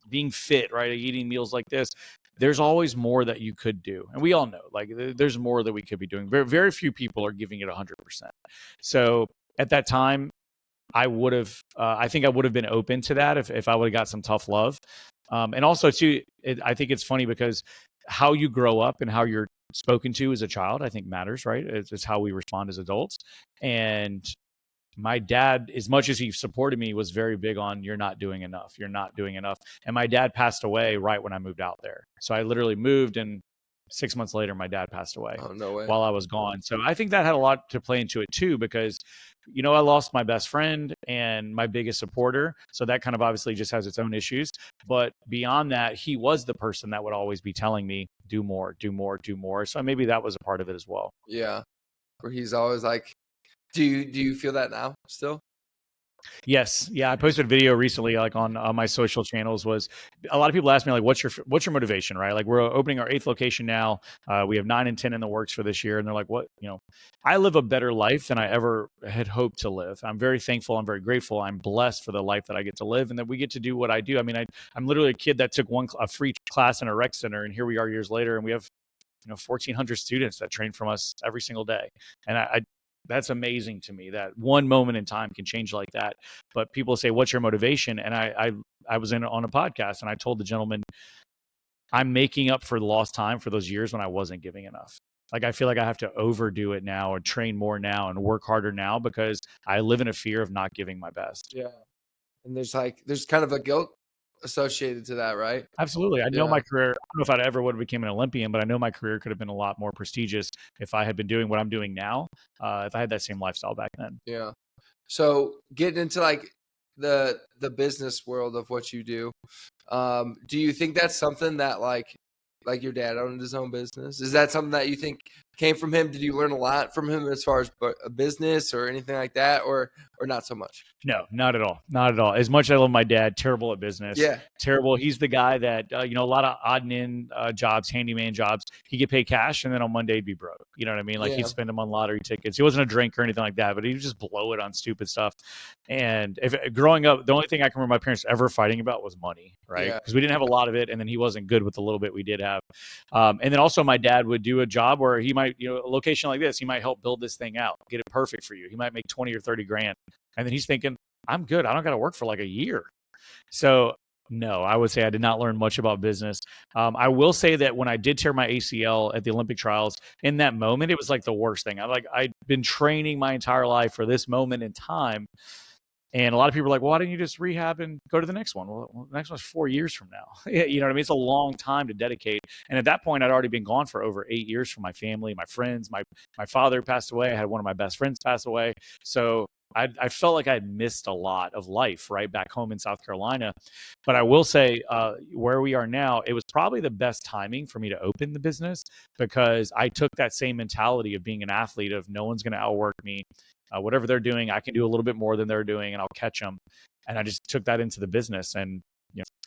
being fit, right? Eating meals like this. There's always more that you could do. And we all know, like, there's more that we could be doing. Very, very few people are giving it 100%. So at that time, I think I would have been open to that if I would have got some tough love. And also too, I think it's funny because how you grow up and how you're spoken to as a child, I think matters, right? It's how we respond as adults. And my dad, as much as he supported me, was very big on, you're not doing enough. You're not doing enough. And my dad passed away right when I moved out there. So I literally moved, and 6 months later, my dad passed away. Oh, no way. While I was gone. So I think that had a lot to play into it too, because, I lost my best friend and my biggest supporter. So that kind of obviously just has its own issues. But beyond that, he was the person that would always be telling me, do more, do more, do more. So maybe that was a part of it as well. Yeah. Where he's always like, do you feel that now still? Yes. Yeah. I posted a video recently, like on my social channels. Was a lot of people ask me, like, what's your motivation, right? Like, we're opening our 8th location now. We have 9 and 10 in the works for this year. And they're like, what, I live a better life than I ever had hoped to live. I'm very thankful. I'm very grateful. I'm blessed for the life that I get to live and that we get to do what I do. I mean, I'm literally a kid that took a free class in a rec center, and here we are years later, and we have 1,400 students that train from us every single day. And I that's amazing to me that one moment in time can change like that. But people say, what's your motivation? And I was on a podcast and I told the gentleman, I'm making up for the lost time for those years when I wasn't giving enough. Like, I feel like I have to overdo it now or train more now and work harder now because I live in a fear of not giving my best. Yeah. And there's kind of a guilt associated to that, right? Absolutely. I know Yeah. my career, I don't know if I'd ever would have became an Olympian, but I know my career could have been a lot more prestigious if I had been doing what I'm doing now, if I had that same lifestyle back then. Yeah. So getting into like the business world of what you do, do you think that's something that like your dad owned his own business? Is that something that you think came from him? Did you learn a lot from him as far as a business or anything like that, or not so much? No, not at all. Not at all. As much as I love my dad, terrible at business. Yeah. Terrible. He's the guy that, a lot of odd and end jobs, handyman jobs, he'd get paid cash and then on Monday he'd be broke. You know what I mean? Like, Yeah. he'd spend them on lottery tickets. He wasn't a drinker or anything like that, but he'd just blow it on stupid stuff. And growing up, the only thing I can remember my parents ever fighting about was money, right? Yeah. Because we didn't have a lot of it. And then he wasn't good with the little bit we did have. And then also my dad would do a job where he might, a location like this, he might help build this thing out, get it perfect for you. He might make 20 or 30 grand. And then he's thinking, I'm good. I don't got to work for like a year. So no, I would say I did not learn much about business. I will say that when I did tear my ACL at the Olympic trials, in that moment, it was like the worst thing. I'd been training my entire life for this moment in time. And a lot of people are like, well, why didn't you just rehab and go to the next one? Well, the next one's 4 years from now. You know what I mean? It's a long time to dedicate. And at that point, I'd already been gone for over 8 years from my family, my friends. My father passed away. I had one of my best friends pass away. So I felt like I had missed a lot of life right back home in South Carolina. But I will say where we are now, it was probably the best timing for me to open the business because I took that same mentality of being an athlete of no one's going to outwork me. Whatever they're doing, I can do a little bit more than they're doing and I'll catch them. And I just took that into the business. And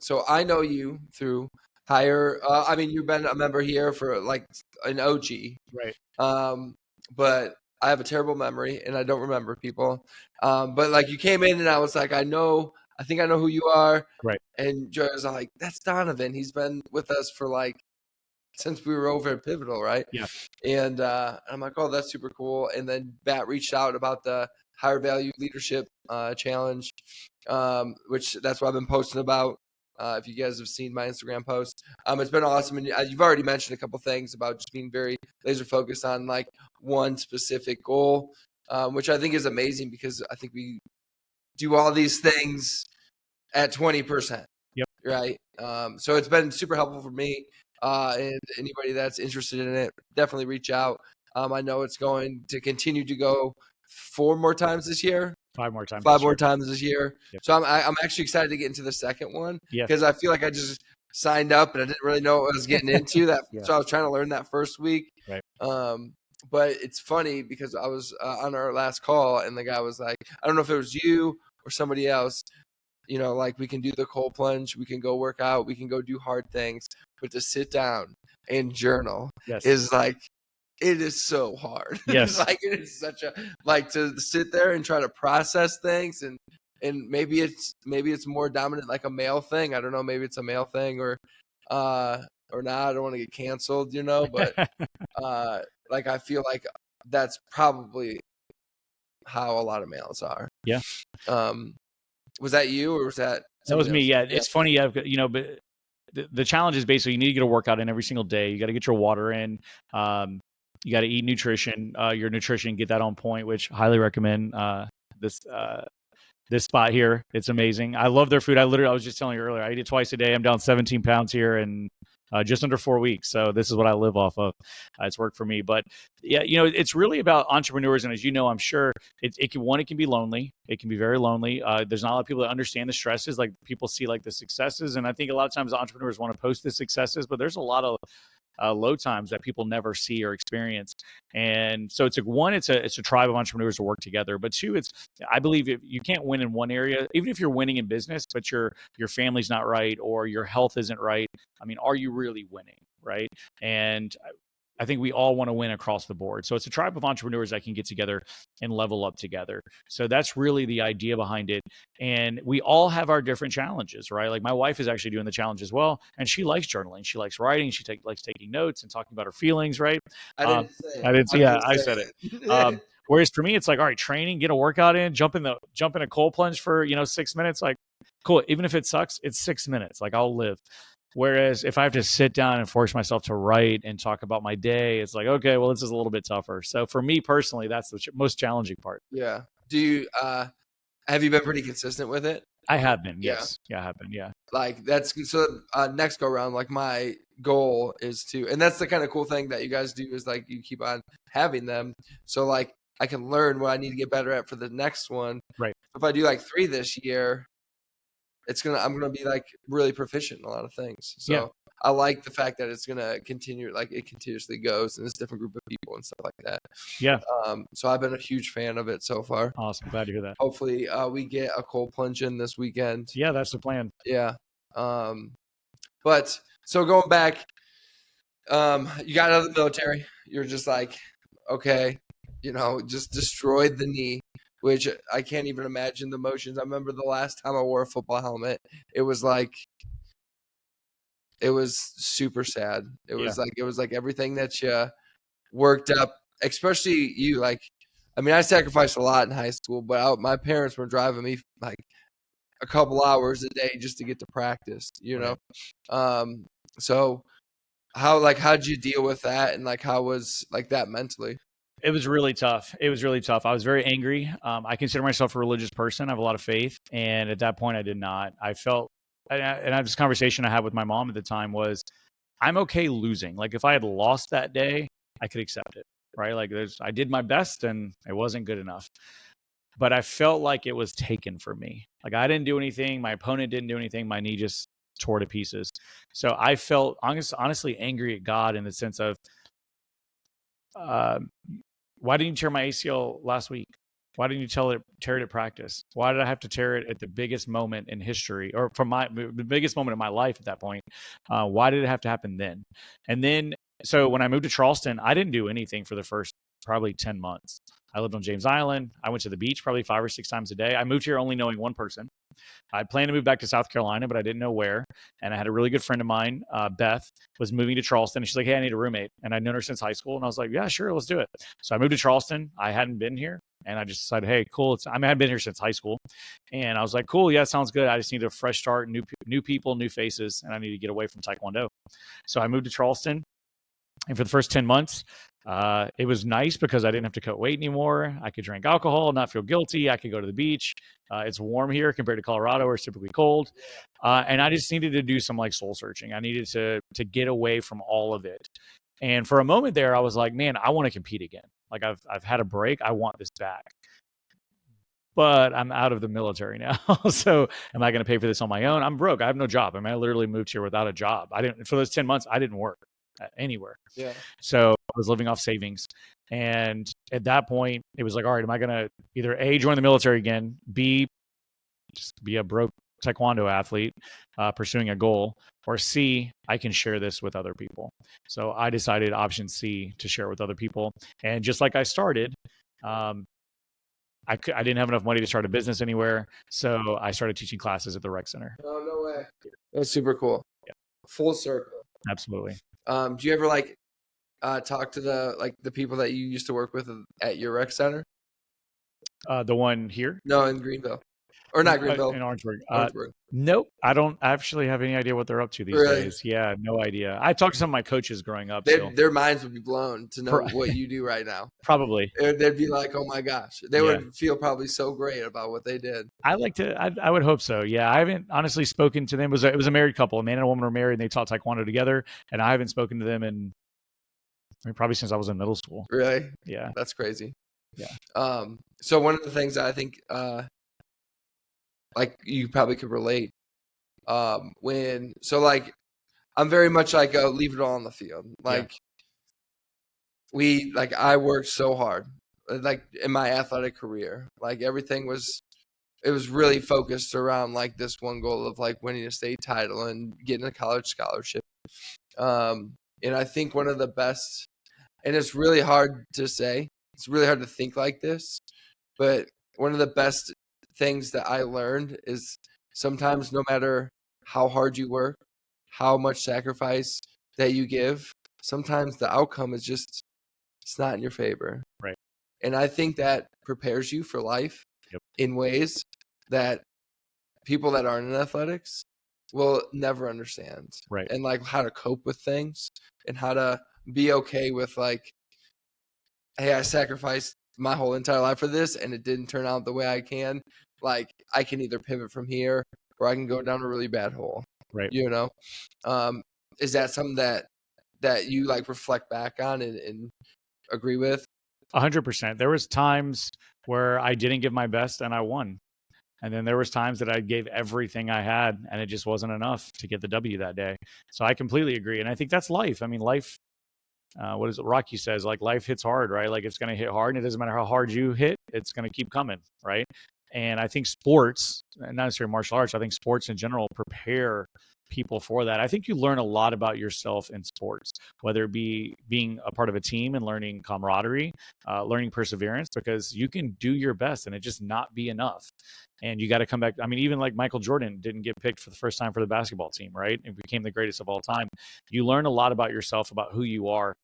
So I know you through higher. I mean, you've been a member here for like an OG, right. But I have a terrible memory and I don't remember people. But like you came in and I was like, I think I know who you are. Right. And Joy was like, that's Donovan. He's been with us for like since we were over at Pivotal, right? Yeah. And I'm like, oh, that's super cool. And then Bat reached out about the higher value leadership challenge, which that's what I've been posting about. If you guys have seen my Instagram post, it's been awesome. And you've already mentioned a couple things about just being very laser focused on like one specific goal, which I think is amazing because I think we do all these things at 20%. Yep. Right. So it's been super helpful for me. And anybody that's interested in it, definitely reach out. I know it's going to continue to go 4 more times this year. 5 more times. 5 more times this year. Yep. So I'm actually excited to get into the second one because Yeah. I feel like I just signed up and I didn't really know what I was getting into. Yeah. So I was trying to learn that first week. Right. But it's funny because I was on our last call and the guy was like, I don't know if it was you or somebody else. Like we can do the cold plunge, we can go work out, we can go do hard things, but to sit down and journal is like, it is so hard. Yes. Like it is such a, like to sit there and try to process things and maybe it's more dominant, like a male thing. I don't know. Maybe it's a male thing or not. I don't want to get canceled, but like, I feel like that's probably how a lot of males are. Yeah. Was that you or was that? That was me. Else? Yeah. It's funny. But the challenge is basically you need to get a workout in every single day. You got to get your water in. You got to eat nutrition, your nutrition, get that on point, which I highly recommend this spot here. It's amazing. I love their food. I was just telling you earlier, I eat it twice a day. I'm down 17 pounds here and just under 4 weeks. So this is what I live off of. It's worked for me. But yeah, it's really about entrepreneurs. And as you know, I'm sure it can be lonely. It can be very lonely. There's not a lot of people that understand the stresses. Like people see like the successes. And I think a lot of times entrepreneurs want to post the successes, but there's a lot of low times that people never see or experience. And so it's a tribe of entrepreneurs to work together. But 2, I believe if you can't win in one area, even if you're winning in business, but your family's not right or your health isn't right. I mean, are you really winning? Right. And I think we all want to win across the board. So it's a tribe of entrepreneurs that can get together and level up together. So that's really the idea behind it. And we all have our different challenges, right? Like my wife is actually doing the challenge as well. And she likes journaling. She likes writing. She likes taking notes and talking about her feelings, right? I didn't say it. I didn't. Yeah, I said it. Whereas for me, it's like, all right, training, get a workout in, jump in a cold plunge for 6 minutes. Like, cool. Even if it sucks, it's 6 minutes. Like I'll live. Whereas if I have to sit down and force myself to write and talk about my day, it's like, okay, well, this is a little bit tougher. So for me personally, that's the most challenging part. Yeah. Do you have you been pretty consistent with it? I have been. Yes. Yeah, I have been. Yeah. Like that's so next go round, like my goal is to, and that's the kind of cool thing that you guys do is like you keep on having them. So like I can learn what I need to get better at for the next one. Right. If I do like 3 this year, I'm gonna be like really proficient in a lot of things. So yeah. I like the fact that it's gonna continue, like it continuously goes and it's a different group of people and stuff like that. Yeah. So I've been a huge fan of it so far. Awesome. Glad to hear that. Hopefully we get a cold plunge in this weekend. Yeah, that's the plan. Yeah. But so going back, you got out of the military. You're just like, okay, just destroyed the knee, which I can't even imagine the emotions. I remember the last time I wore a football helmet, it was super sad. It was like everything that you worked up, especially you. Like, I mean, I sacrificed a lot in high school, but my parents were driving me like a couple hours a day just to get to practice, So how'd you deal with that? And like, how was like that mentally? It was really tough. I was very angry. I consider myself a religious person. I have a lot of faith. And at that point I did not. I felt, and this conversation I had with my mom at the time was, I'm okay losing. Like if I had lost that day, I could accept it, right? Like I did my best and it wasn't good enough. But I felt like it was taken from me. Like I didn't do anything. My opponent didn't do anything. My knee just tore to pieces. So I felt honestly angry at God in the sense of, why didn't you tear my ACL last week? Why didn't you tear it at practice? Why did I have to tear it at the biggest moment in history, or the biggest moment of my life at that point? Why did it have to happen then? And then, so when I moved to Charleston, I didn't do anything for the first probably 10 months. I lived on James Island. I went to the beach probably 5 or 6 times a day. I moved here only knowing one person. I'd planned to move back to South Carolina, but I didn't know where. And I had a really good friend of mine, Beth, was moving to Charleston. And she's like, hey, I need a roommate. And I'd known her since high school. And I was like, yeah, sure, let's do it. So I moved to Charleston. I hadn't been here. And I just decided, hey, cool. I hadn't been here since high school. And I was like, cool, yeah, sounds good. I just need a fresh start, new people, new faces. And I need to get away from TaeKwonDO. So I moved to Charleston. And for the first 10 months, it was nice because I didn't have to cut weight anymore. I could drink alcohol, not feel guilty. I could go to the beach. It's warm here compared to Colorado, where it's typically cold. And I just needed to do some like soul searching. I needed to get away from all of it. And for a moment there, I was like, man, I want to compete again. Like I've had a break. I want this back. But I'm out of the military now. So am I going to pay for this on my own? I'm broke. I have no job. I mean, I literally moved here without a job. For those 10 months, I didn't work anywhere. Yeah. So I was living off savings. And at that point, it was like, all right, am I going to either A, join the military again, B, just be a broke taekwondo athlete pursuing a goal, or C, I can share this with other people. So I decided option C, to share with other people. And just like I started, I didn't have enough money to start a business anywhere. So I started teaching classes at the rec center. Oh, no way. That's super cool. Yeah. Full circle. Absolutely. Do you ever talk to the people that you used to work with at your rec center? The one here? No, in Greenville. Or not Greenville. In Orangeburg. Orangeburg. Nope. I don't actually have any idea what they're up to these days. Yeah, no idea. I talked to some of my coaches growing up. Their minds would be blown to know what you do right now. Probably. They'd be like, oh my gosh. They would feel probably so great about what they did. I would hope so. Yeah. I haven't honestly spoken to them. It was a married couple. A man and a woman were married and they taught Taekwondo together. And I haven't spoken to them probably since I was in middle school. Really? Yeah. That's crazy. Yeah. So one of the things that I think you probably could relate I'm very much like leave it all on the field. I worked so hard in my athletic career. Everything was really focused around this one goal of winning a state title and getting a college scholarship. And I think one of the best And it's really hard to say. It's really hard to think like this. But one of the best things that I learned is sometimes no matter how hard you work, how much sacrifice that you give, sometimes the outcome is just, it's not in your favor. Right. And I think that prepares you for life in ways that people that aren't in athletics will never understand. Right. And like how to cope with things and how to be okay with like, hey, I sacrificed my whole entire life for this and it didn't turn out the way I can. Like I can either pivot from here or I can go down a really bad hole. Right. You know? Is that something that you like reflect back on and agree with? 100%. There was times where I didn't give my best and I won. And then there was times that I gave everything I had and it just wasn't enough to get the W that day. So I completely agree. And I think that's life. I mean, life, what is it? Rocky says, like, life hits hard, right? Like it's going to hit hard, and it doesn't matter how hard you hit, it's going to keep coming, right? And I think sports, and not necessarily martial arts, I think sports in general prepare people for that. I think you learn a lot about yourself in sports, whether it be being a part of a team and learning camaraderie, learning perseverance, because you can do your best and it just not be enough. And you got to come back. I mean, even like Michael Jordan didn't get picked for the first time for the basketball team, right? And became the greatest of all time. You learn a lot about yourself, about who you are.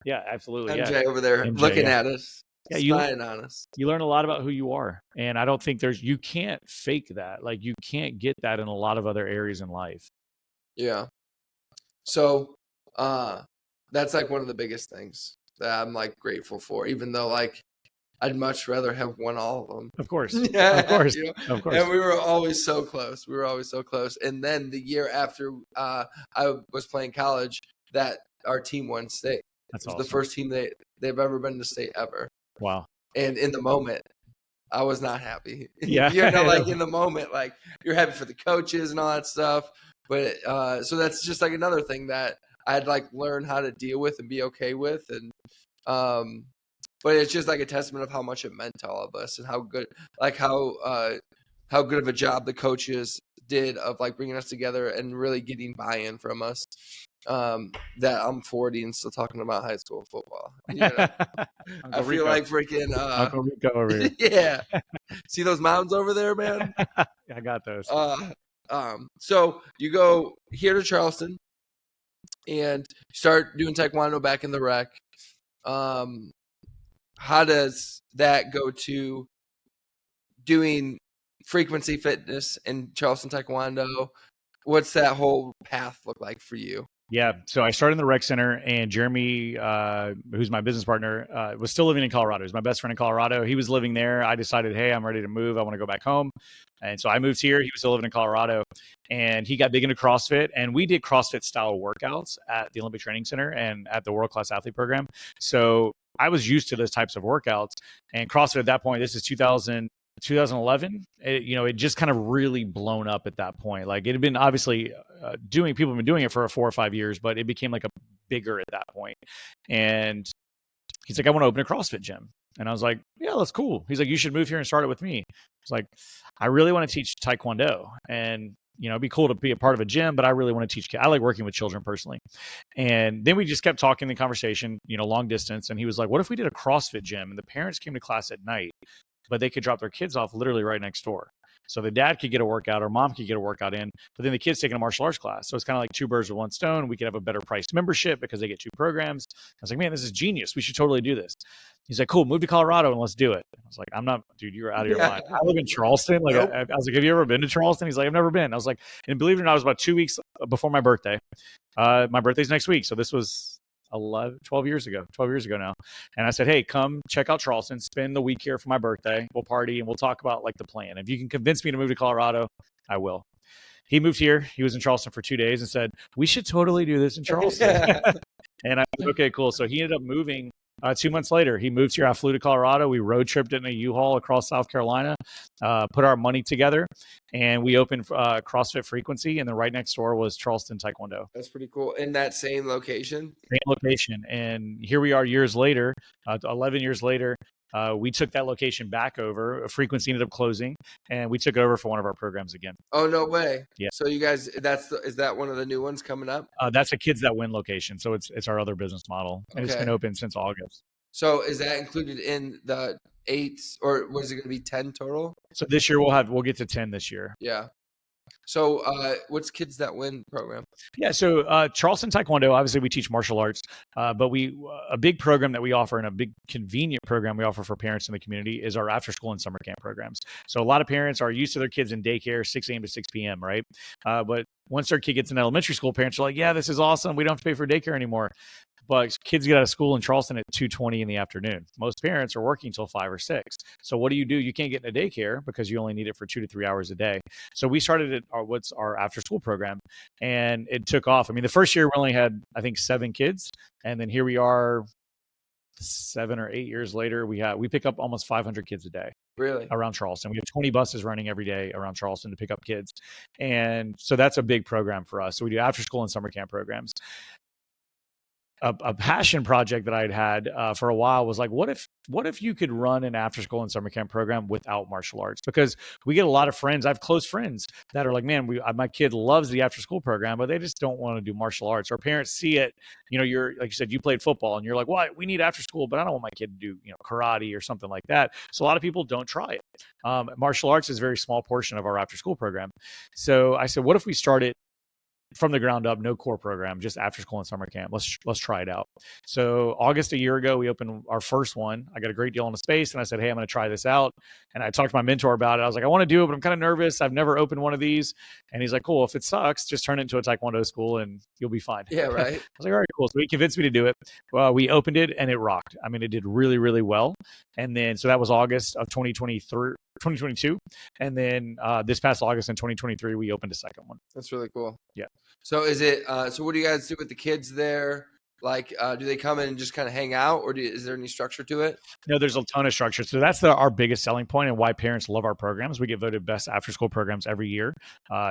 Yeah, absolutely. MJ over there MJ, looking at us. Yeah, spying on us. You learn a lot about who you are. And I don't think you can't fake that. Like you can't get that in a lot of other areas in life. Yeah. So that's like one of the biggest things that I'm like grateful for, even though like I'd much rather have won all of them. Of course. Yeah, of course. You know? Of course. And we were always so close. And then the year after I was playing college, that our team won state. That's awesome. The first team they've ever been to state ever. Wow. And in the moment, I was not happy. Yeah. You know, like in the moment, like you're happy for the coaches and all that stuff. But so that's just like another thing that I'd like learn how to deal with and be okay with. And but it's just like a testament of how much it meant to all of us and how good, like how good of a job the coaches did of like bringing us together and really getting buy-in from us. That I'm 40 and still talking about high school football. You know? I feel like freaking Uncle Rico over here. Yeah. See those mountains over there, man? I got those. So you go here to Charleston and start doing Taekwondo back in the rec. How does that go to doing frequency fitness in Charleston Taekwondo? What's that whole path look like for you? Yeah. So I started in the rec center, and Jeremy, who's my business partner, was still living in Colorado. He's my best friend in Colorado. He was living there. I decided, hey, I'm ready to move. I want to go back home. And so I moved here. He was still living in Colorado, and he got big into CrossFit, and we did CrossFit style workouts at the Olympic Training Center and at the World Class Athlete Program. So I was used to those types of workouts, and CrossFit at that point, this is 2011, it just kind of really blown up at that point. Like it had been obviously people have been doing it for 4 or 5 years, but it became like a bigger at that point. And he's like, I want to open a CrossFit gym. And I was like, yeah, that's cool. He's like, you should move here and start it with me. I was like, I really want to teach Taekwondo, and it'd be cool to be a part of a gym, but I really want to teach kids. I like working with children personally. And then we just kept talking the conversation, long distance. And he was like, what if we did a CrossFit gym and the parents came to class at night, but they could drop their kids off literally right next door. So the dad could get a workout or mom could get a workout in, but then the kid's taking a martial arts class. So it's kind of like 2 birds with 1 stone. We could have a better priced membership because they get 2 programs. I was like, man, this is genius. We should totally do this. He's like, cool, move to Colorado and let's do it. I was like, I'm not, dude, you're out of your mind. I live in Charleston. Like, nope. I was like, have you ever been to Charleston? He's like, I've never been. I was like, and believe it or not, it was about 2 weeks before my birthday. My birthday's next week. So this was 12 years ago now. And I said, hey, come check out Charleston, spend the week here for my birthday. We'll party and we'll talk about like the plan. If you can convince me to move to Colorado, I will. He moved here. He was in Charleston for 2 days and said, we should totally do this in Charleston. And I said, okay, cool. So he ended up moving 2 months later. He moved here. I flew to Colorado. We road tripped in a U-Haul across South Carolina, put our money together, and we opened CrossFit Frequency. And then right next door was Charleston Taekwondo. That's pretty cool. In that same location? Same location. And here we are years later, 11 years later. We took that location back over. Frequency ended up closing, and we took it over for one of our programs again. Oh, no way. Yeah. So you guys, is that one of the new ones coming up? That's a Kids That Win location. So it's our other business model, and it's been open since August. So is that included in the 8, or was it going to be 10 total? So this year we'll get to 10 this year. Yeah. So what's Kids That Win program? Yeah, so Charleston TaeKwonDO, obviously we teach martial arts, but a big program that we offer and a big convenient program we offer for parents in the community is our after school and summer camp programs. So a lot of parents are used to their kids in daycare, 6 a.m. to 6 p.m., right? But once their kid gets in elementary school, parents are like, yeah, this is awesome. We don't have to pay for daycare anymore. But kids get out of school in Charleston at 2:20 in the afternoon. Most parents are working till 5 or 6. So what do? You can't get into daycare because you only need it for 2 to 3 hours a day. So we started what's our after school program, and it took off. I mean, the first year we only had, I think, 7 kids, and then here we are 7 or 8 years later. We pick up almost 500 kids a day. Really? Around Charleston. We have 20 buses running every day around Charleston to pick up kids. And so that's a big program for us. So we do after school and summer camp programs. A passion project that I'd had for a while was like, what if you could run an after school and summer camp program without martial arts? Because we get a lot of friends. I have close friends that are like, man, my kid loves the after school program, but they just don't want to do martial arts. Or parents see it, you're, like you said, you played football and you're like, what? We need after school, but I don't want my kid to do, karate or something like that. So a lot of people don't try it. Martial arts is a very small portion of our after school program. So I said, what if we started from the ground up, no core program, just after school and summer camp. Let's try it out. So August a year ago, we opened our first one. I got a great deal on the space, and I said, hey, I'm going to try this out. And I talked to my mentor about it. I was like, I want to do it, but I'm kind of nervous. I've never opened one of these. And he's like, cool. If it sucks, just turn it into a Taekwondo school, and you'll be fine. Yeah, right. I was like, all right, cool. So he convinced me to do it. We opened it, and it rocked. I mean, it did really, really well. And then, so that was August of 2022. And then this past August in 2023, we opened a second one. That's really cool. Yeah. So is it? So what do you guys do with the kids there? Like, do they come in and just kind of hang out, or is there any structure to it? No, there's a ton of structure. So that's our biggest selling point and why parents love our programs. We get voted best after-school programs every year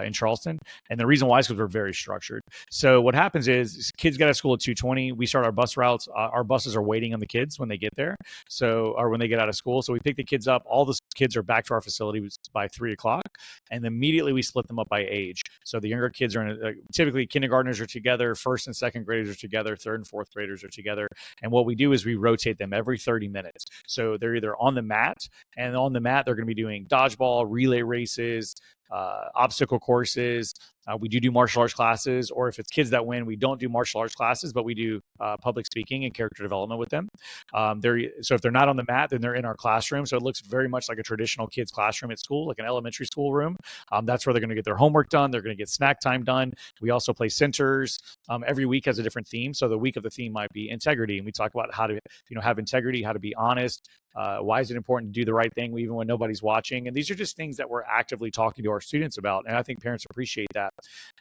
in Charleston. And the reason why is because we're very structured. So what happens is kids get out of school at 2:20. We start our bus routes. Our buses are waiting on the kids when they get there. Or when they get out of school. So we pick the kids up. All the kids are back to our facility by 3 o'clock. And immediately we split them up by age. So the younger kids are typically kindergartners are together, first and second graders are together, third and fourth graders are together. And what we do is we rotate them every 30 minutes. So they're either on the mat, and on the mat, they're going to be doing dodgeball, relay races, obstacle courses. We do martial arts classes, or if it's Kids That Win, we don't do martial arts classes, but we do public speaking and character development with them. So if they're not on the mat, then they're in our classroom. So it looks very much like a traditional kids classroom at school, like an elementary school room. That's where they're going to get their homework done. They're going to get snack time done. We also play centers. Every week has a different theme. So the week of the theme might be integrity, and we talk about how to have integrity, how to be honest. Why is it important to do the right thing even when nobody's watching? And these are just things that we're actively talking to our students about. And I think parents appreciate that.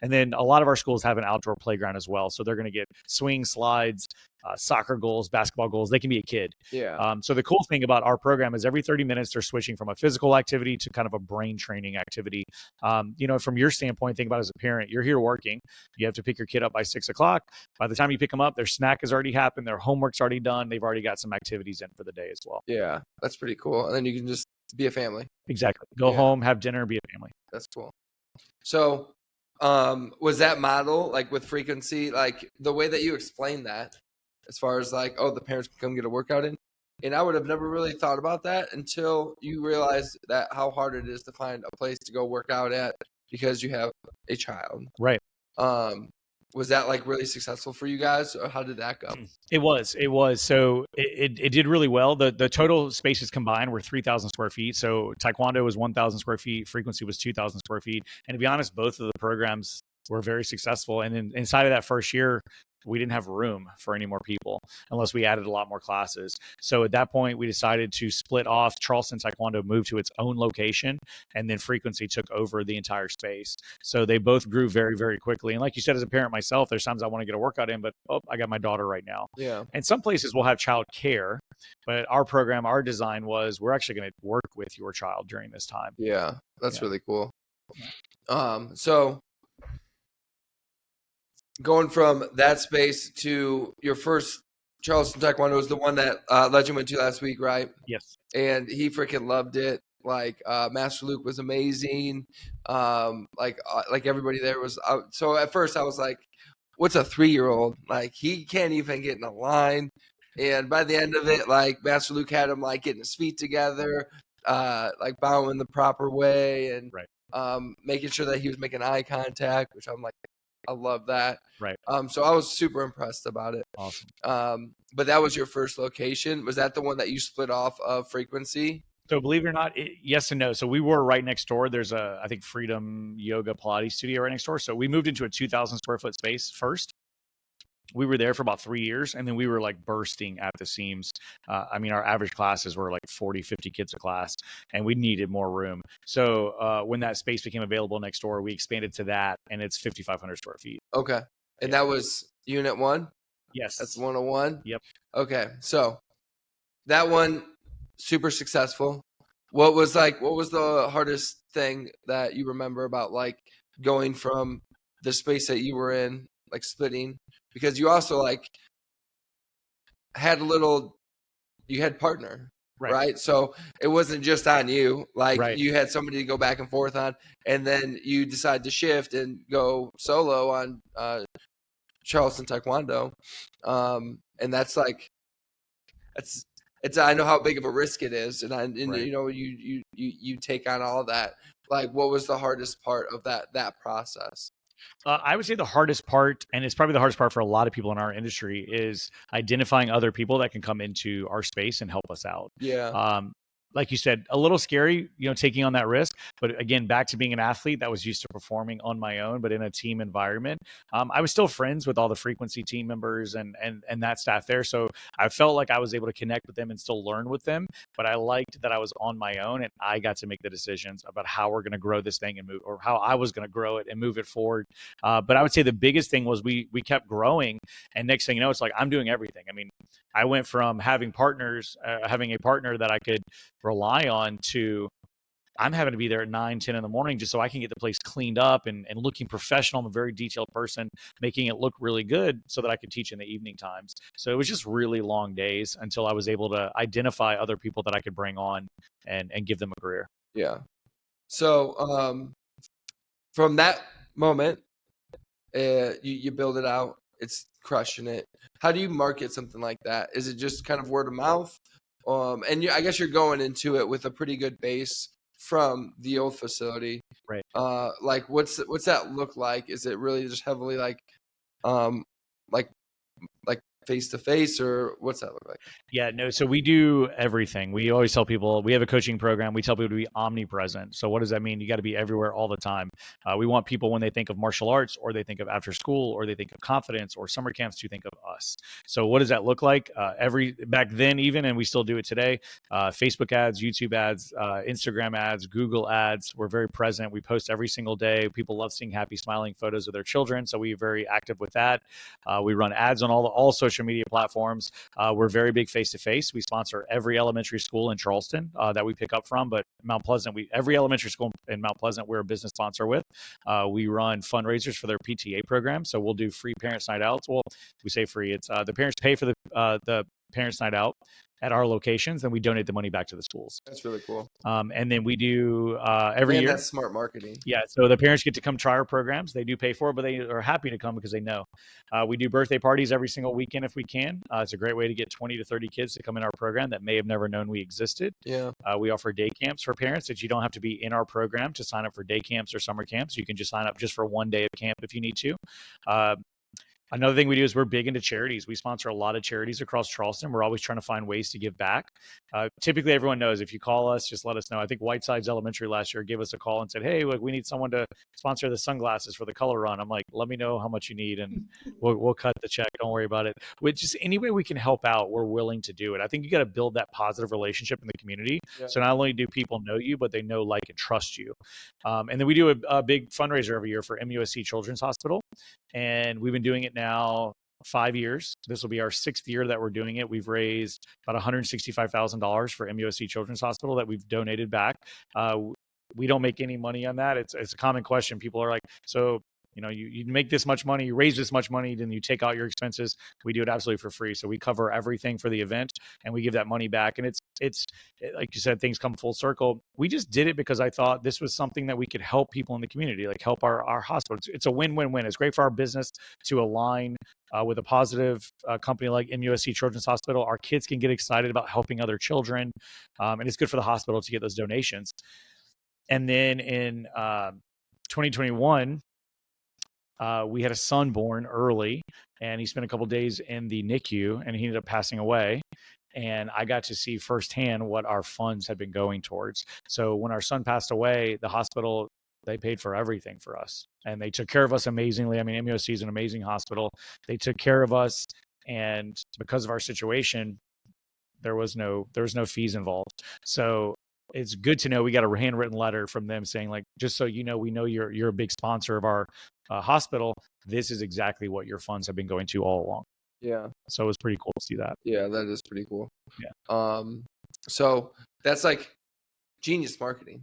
And then a lot of our schools have an outdoor playground as well. So they're going to get swing slides, soccer goals, basketball goals. They can be a kid. Yeah. So the cool thing about our program is every 30 minutes, they're switching from a physical activity to kind of a brain training activity. From your standpoint, think about it as a parent, you're here working. You have to pick your kid up by 6 o'clock. By the time you pick them up, their snack has already happened. Their homework's already done. They've already got some activities in for the day as well. Yeah. That's pretty cool. And then you can just be a family. Exactly. Go home, have dinner, be a family. That's cool. So, was that model, like with frequency, like the way that you explained that, as far as like, oh, the parents can come get a workout in? And I would have never really thought about that until you realize that how hard it is to find a place to go work out at because you have a child. Right. Was that like really successful for you guys, or how did that go? It was. So it did really well. The total spaces combined were 3,000 square feet. So TaeKwonDO was 1,000 square feet. Frequency was 2,000 square feet. And to be honest, both of the programs were very successful. And then inside of that first year, we didn't have room for any more people unless we added a lot more classes. So at that point, we decided to split off. Charleston TaeKwonDO moved to its own location, and then Frequency took over the entire space. So they both grew very, very quickly. And like you said, as a parent myself, there's times I want to get a workout in, but I got my daughter right now. Yeah. And some places will have child care, but our program, our design was we're actually going to work with your child during this time. Yeah, that's really cool. So going from that space to your first Charleston TaeKwonDO was the one that Legend went to last week, right? Yes. And he freaking loved it. Like Master Luke was amazing. Like everybody there was. So at first I was like, "What's a 3-year-old? Like he can't even get in a line." And by the end of it, like Master Luke had him like getting his feet together, like bowing the proper way, and Right. making sure that he was making eye contact, which I'm like, I love that. Right. So I was super impressed about it. Awesome. But that was your first location. Was that the one that you split off of Frequency? So believe it or not, yes and no. So we were right next door. There's I think Freedom Yoga Pilates studio right next door. So we moved into a 2,000 square foot space first. We were there for about 3 years, and then we were like bursting at the seams. I mean, our average classes were like 40, 50 kids a class, and we needed more room. So when that space became available next door, we expanded to that, and it's 5,500 square feet. Okay. And that was Unit 1? Yes. That's 101? Yep. Okay. So that one, super successful. What was the hardest thing that you remember about like going from the space that you were in, like splitting? Because you also like had you had partner, right? So it wasn't just on you. Like you had somebody to go back and forth on, and then you decide to shift and go solo on Charleston TaeKwonDO. And that's like it's I know how big of a risk it is, and you know you take on all that. Like, what was the hardest part of that process? I would say the hardest part, and it's probably the hardest part for a lot of people in our industry, is identifying other people that can come into our space and help us out. Yeah. Like you said, a little scary, taking on that risk. But again, back to being an athlete that was used to performing on my own, but in a team environment. I was still friends with all the Frequency team members and that staff there. So I felt like I was able to connect with them and still learn with them. But I liked that I was on my own and I got to make the decisions about how we're going to grow this thing and move, or how I was going to grow it and move it forward. But I would say the biggest thing was we kept growing. And next thing you know, it's like I'm doing everything. I mean, I went from having a partner that I could rely on to I'm having to be there at 9, 10 in the morning just so I can get the place cleaned up and looking professional. I'm a very detailed person, making it look really good so that I could teach in the evening times. So it was just really long days until I was able to identify other people that I could bring on and give them a career. Yeah. So from that moment, you build it out. It's crushing it. How do you market something like that? Is it just kind of word of mouth? And I guess you're going into it with a pretty good base from the old facility, right? Like what's that look like? Is it really just heavily like face to face, or what's that look like? Yeah, no. So we do everything. We always tell people we have a coaching program. We tell people to be omnipresent. So what does that mean? You got to be everywhere all the time. We want people, when they think of martial arts, or they think of after school, or they think of confidence or summer camps, to think of us. So what does that look like? Back then, even, and we still do it today. Facebook ads, YouTube ads, Instagram ads, Google ads. We're very present. We post every single day. People love seeing happy, smiling photos of their children. So we're very active with that. We run ads on all social media platforms. We're very big face-to-face. We sponsor every elementary school in Charleston that we pick up from, but Mount Pleasant, every elementary school in Mount Pleasant, we're a business sponsor with. We run fundraisers for their PTA program. So we'll do free parents' night outs. Well, we say free. It's the parents pay for the parents' night out at our locations, and we donate the money back to the schools. That's really cool. And then we do every year. That's smart marketing. Yeah, so the parents get to come try our programs. They do pay for it, but they are happy to come because they know. We do birthday parties every single weekend if we can. It's a great way to get 20 to 30 kids to come in our program that may have never known we existed. Yeah. We offer day camps for parents that you don't have to be in our program to sign up for day camps or summer camps. You can just sign up just for one day of camp if you need to. Another thing we do is we're big into charities. We sponsor a lot of charities across Charleston. We're always trying to find ways to give back. Typically, everyone knows if you call us, just let us know. I think Whitesides Elementary last year gave us a call and said, hey, look, we need someone to sponsor the sunglasses for the color run. I'm like, let me know how much you need and we'll cut the check. Don't worry about it. With just any way we can help out, we're willing to do it. I think you got to build that positive relationship in the community. Yeah. So not only do people know you, but they know, like, and trust you. And then we do a big fundraiser every year for MUSC Children's Hospital. And we've been doing it now 5 years. This will be our 6th year that we're doing it. We've raised about $165,000 for MUSC Children's Hospital that we've donated back. We don't make any money on that. It's a common question. People are like, so you make this much money, you raise this much money, then you take out your expenses. We do it absolutely for free. So we cover everything for the event and we give that money back. And it's like you said, things come full circle. We just did it because I thought this was something that we could help people in the community, like help our hospital. It's a win-win-win. It's great for our business to align with a positive company like MUSC Children's Hospital. Our kids can get excited about helping other children. And it's good for the hospital to get those donations. And then in 2021, we had a son born early, and he spent a couple of days in the NICU, and he ended up passing away. And I got to see firsthand what our funds had been going towards. So when our son passed away, the hospital, they paid for everything for us, and they took care of us amazingly. I mean, MUSC is an amazing hospital. They took care of us, and because of our situation, there was no fees involved. So it's good to know we got a handwritten letter from them saying, like, just so you know, we know you're a big sponsor of our hospital. This is exactly what your funds have been going to all along. Yeah. So it was pretty cool to see that. Yeah, that is pretty cool. Yeah. So that's like genius marketing.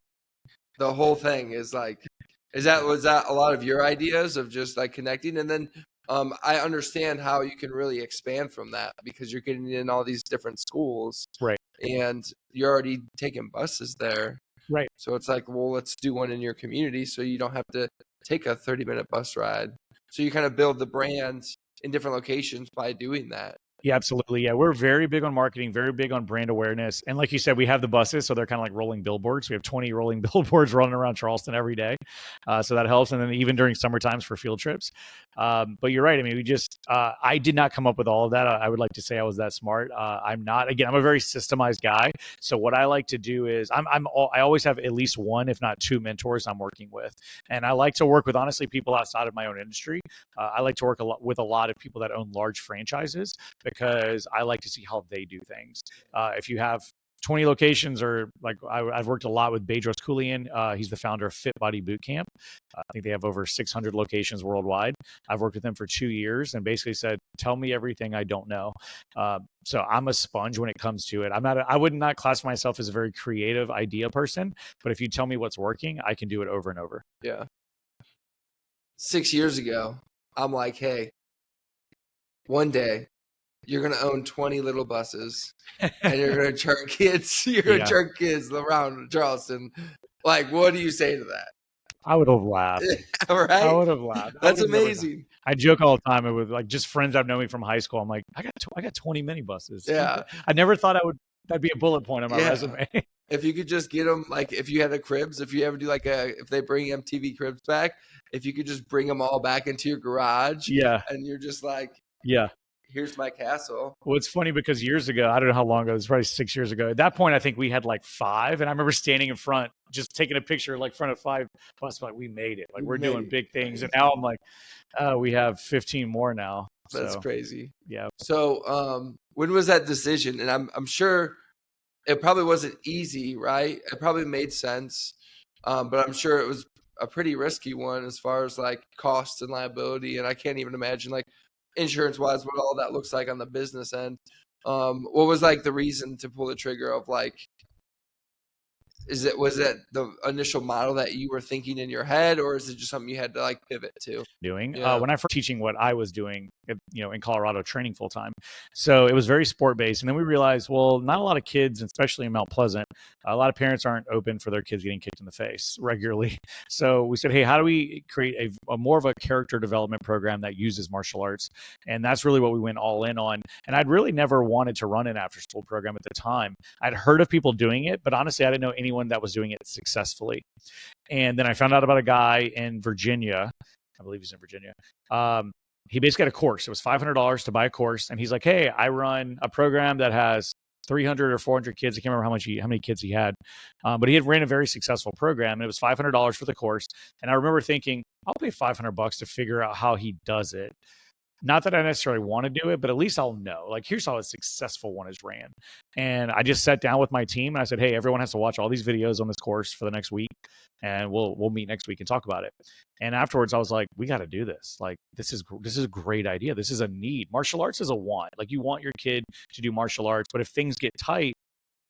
The whole thing is like, was that a lot of your ideas of just like connecting? And then I understand how you can really expand from that because you're getting in all these different schools. Right. And you're already taking buses there. Right. So it's like, well, let's do one in your community so you don't have to take a 30-minute bus ride. So you kind of build the brand in different locations by doing that. Yeah, absolutely. Yeah, we're very big on marketing, very big on brand awareness. And like you said, we have the buses, so they're kind of like rolling billboards. We have 20 rolling billboards running around Charleston every day. So that helps. And then even during summer times for field trips. But you're right. I mean, I did not come up with all of that. I would like to say I was that smart. I'm not. Again, I'm a very systemized guy. So what I like to do is I always have at least one, if not two mentors I'm working with. And I like to work with, honestly, people outside of my own industry. I like to work with a lot of people that own large franchises, because I like to see how they do things. If you have 20 locations, or like I've worked a lot with Bedros Keuilian. He's the founder of Fit Body Boot Camp. I think they have over 600 locations worldwide. I've worked with them for 2 years and basically said, tell me everything I don't know. So I'm a sponge when it comes to it. I would not classify myself as a very creative idea person, but if you tell me what's working, I can do it over and over. Yeah. 6 years ago, I'm like, hey, one day you're going to own 20 little buses and you're going to chart kids. You're going to chart kids around Charleston. Like, what do you say to that? I would have laughed. Right? I would have laughed. That's amazing. I joke all the time with like just friends I've known me from high school. I'm like, I got 20 minibuses. Yeah. I never thought that'd be a bullet point on my resume. If you could just get them, like if you had a cribs, if you ever do like if they bring MTV cribs back, if you could just bring them all back into your garage. Yeah. And you're just like, yeah, here's my castle. Well, it's funny because years ago, I don't know how long ago, it was probably 6 years ago. At that point, I think we had like 5. And I remember standing in front, just taking a picture like front of 5 buses. Like, we made it. Like, we're doing big things. And now I'm like, we have 15 more now. That's crazy. Yeah. So when was that decision? And I'm sure it probably wasn't easy, right? It probably made sense. But I'm sure it was a pretty risky one as far as like cost and liability. And I can't even imagine like insurance wise what all that looks like on the business end. What was like the reason to pull the trigger of like, was it the initial model that you were thinking in your head, or is it just something you had to like pivot to? When I first teaching what I was doing, in Colorado, training full time. So it was very sport based. And then we realized, well, not a lot of kids, especially in Mount Pleasant, a lot of parents aren't open for their kids getting kicked in the face regularly. So we said, hey, how do we create a more of a character development program that uses martial arts? And that's really what we went all in on. And I'd really never wanted to run an after school program at the time. I'd heard of people doing it, but honestly, I didn't know anyone that was doing it successfully. And then I found out about a guy in Virginia. I believe he's in Virginia. He basically had a course. It was $500 to buy a course. And he's like, hey, I run a program that has 300 or 400 kids. I can't remember how many kids he had. But he had ran a very successful program, and it was $500 for the course. And I remember thinking, I'll pay $500 to figure out how he does it. Not that I necessarily want to do it, but at least I'll know. Like, here's how a successful one is ran. And I just sat down with my team and I said, hey, everyone has to watch all these videos on this course for the next week. And we'll meet next week and talk about it. And afterwards I was like, we got to do this. Like, this is a great idea. This is a need. Martial arts is a want. Like, you want your kid to do martial arts, but if things get tight,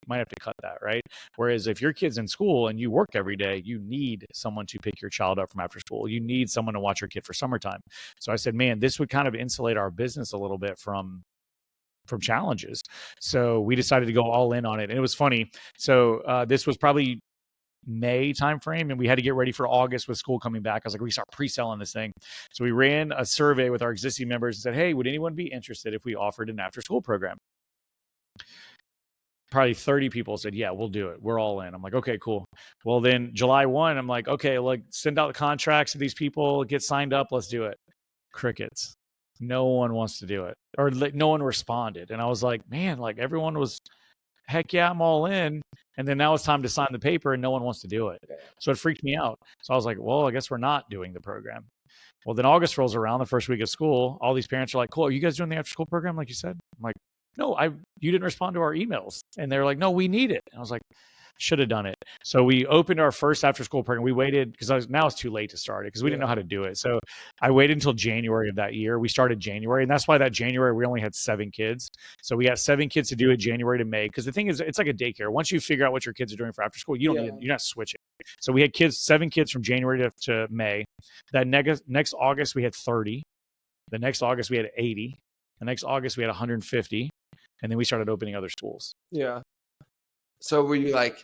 might have to cut that, right? Whereas if your kid's in school and you work every day, you need someone to pick your child up from after school. You need someone to watch your kid for summertime. So I said, man, this would kind of insulate our business a little bit from challenges. So we decided to go all in on it. And it was funny. So this was probably May timeframe, and we had to get ready for August with school coming back. I was like, we start pre-selling this thing. So we ran a survey with our existing members and said, hey, would anyone be interested if we offered an after-school program? Probably 30 people said, yeah, we'll do it. We're all in. I'm like, okay, cool. Well, then July 1, I'm like, okay, like send out the contracts to these people, get signed up, let's do it. Crickets. No one wants to do it, or no one responded. And I was like, man, like everyone was, heck yeah, I'm all in. And then now it's time to sign the paper and no one wants to do it. So it freaked me out. So I was like, well, I guess we're not doing the program. Well, then August rolls around, the first week of school. All these parents are like, cool, are you guys doing the after school program like you said? I'm like, no, you didn't respond to our emails. And they're like, no, we need it. And I was like, should have done it. So we opened our first after school program. We waited because now it's too late to start it because we didn't know how to do it. So I waited until January of that year. We started January, and that's why that January we only had 7 kids. So we got 7 kids to do it January to May, because the thing is, it's like a daycare. Once you figure out what your kids are doing for after school, you're not switching. So we had 7 kids from January to May. That next August we had 30. The next August we had 80. The next August we had 150. And then we started opening other schools. Yeah. So were you like,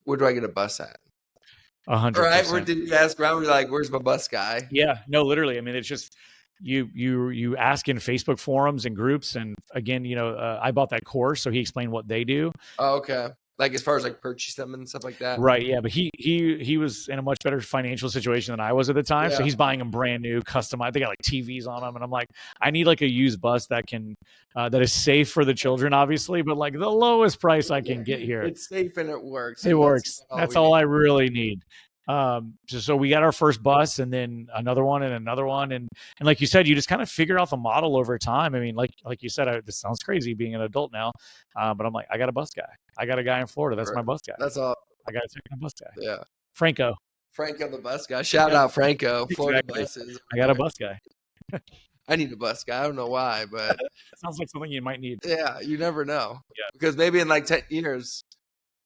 where do I get a bus at? 100%. Right? Where did you ask around? You're like, where's my bus guy? Yeah, no, literally. I mean, it's just you ask in Facebook forums and groups. And again, I bought that course, so he explained what they do. Oh, okay. Like as far as like purchase them and stuff like that. Right. Yeah. But he was in a much better financial situation than I was at the time. Yeah. So he's buying them brand new, customized. They got like TVs on them. And I'm like, I need like a used bus that can, that is safe for the children, obviously, but like the lowest price I can get here. It's safe and it works. It works. That's all I really need. So we got our first bus, and then another one and another one. And like you said, you just kind of figure out the model over time. I mean, like you said, this sounds crazy being an adult now. But I'm like, I got a bus guy. I got a guy in Florida. That's my bus guy. That's all. I got to take my bus guy. Yeah. Franco the bus guy. Shout out Franco. Florida buses. I got a bus guy. I need a bus guy. I don't know why, but sounds like something you might need. Yeah, you never know. Yeah. Because maybe in like 10 years,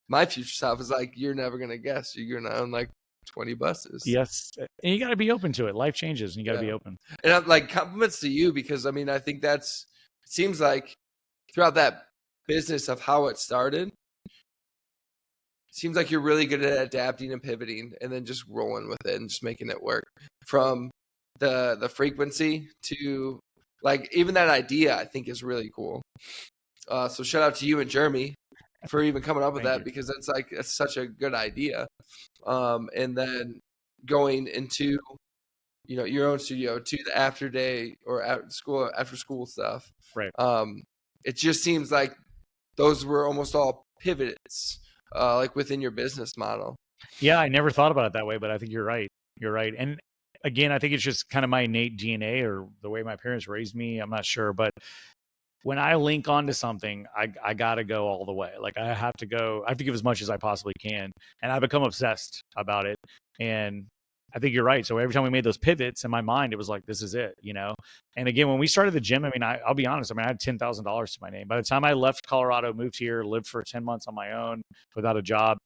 my future self is like, you're never gonna guess you're gonna own like 20 buses. Yes. And you got to be open to it. Life changes and you got to be open. And I'm like, compliments to you, because I mean, I think it seems like throughout that business of how it started, it seems like you're really good at adapting and pivoting and then just rolling with it and just making it work. From the frequency to like even that idea, I think is really cool. So shout out to you and Jeremy for even coming up with that, because it's such a good idea. And then going into, your own studio to the after day or after school stuff. Right. It just seems like those were almost all pivots, like within your business model. Yeah. I never thought about it that way, but I think you're right. You're right. And again, I think it's just kind of my innate DNA or the way my parents raised me. I'm not sure, but when I link onto something, I got to go all the way. Like I have to give as much as I possibly can. And I become obsessed about it. And I think you're right. So every time we made those pivots in my mind, it was like, this is it, And again, when we started the gym, I mean, I'll be honest. I mean, I had $10,000 to my name. By the time I left Colorado, moved here, lived for 10 months on my own without a job,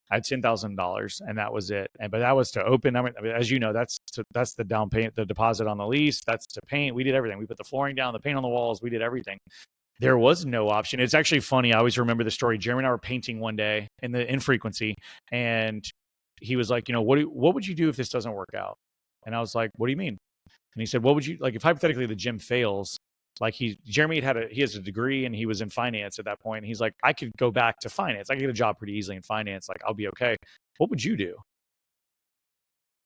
I had $10,000 and that was it. But that was to open. I mean, as you know, that's the down payment, the deposit on the lease. That's to paint. We did everything. We put the flooring down, the paint on the walls. We did everything. There was no option. It's actually funny. I always remember the story. Jeremy and I were painting one day in the Infrequency, and he was like, what would you do if this doesn't work out? And I was like, what do you mean? And he said, what would you like if hypothetically the gym fails? Like Jeremy he has a degree and he was in finance at that point. And he's like, I could go back to finance. I could get a job pretty easily in finance. Like, I'll be okay. What would you do?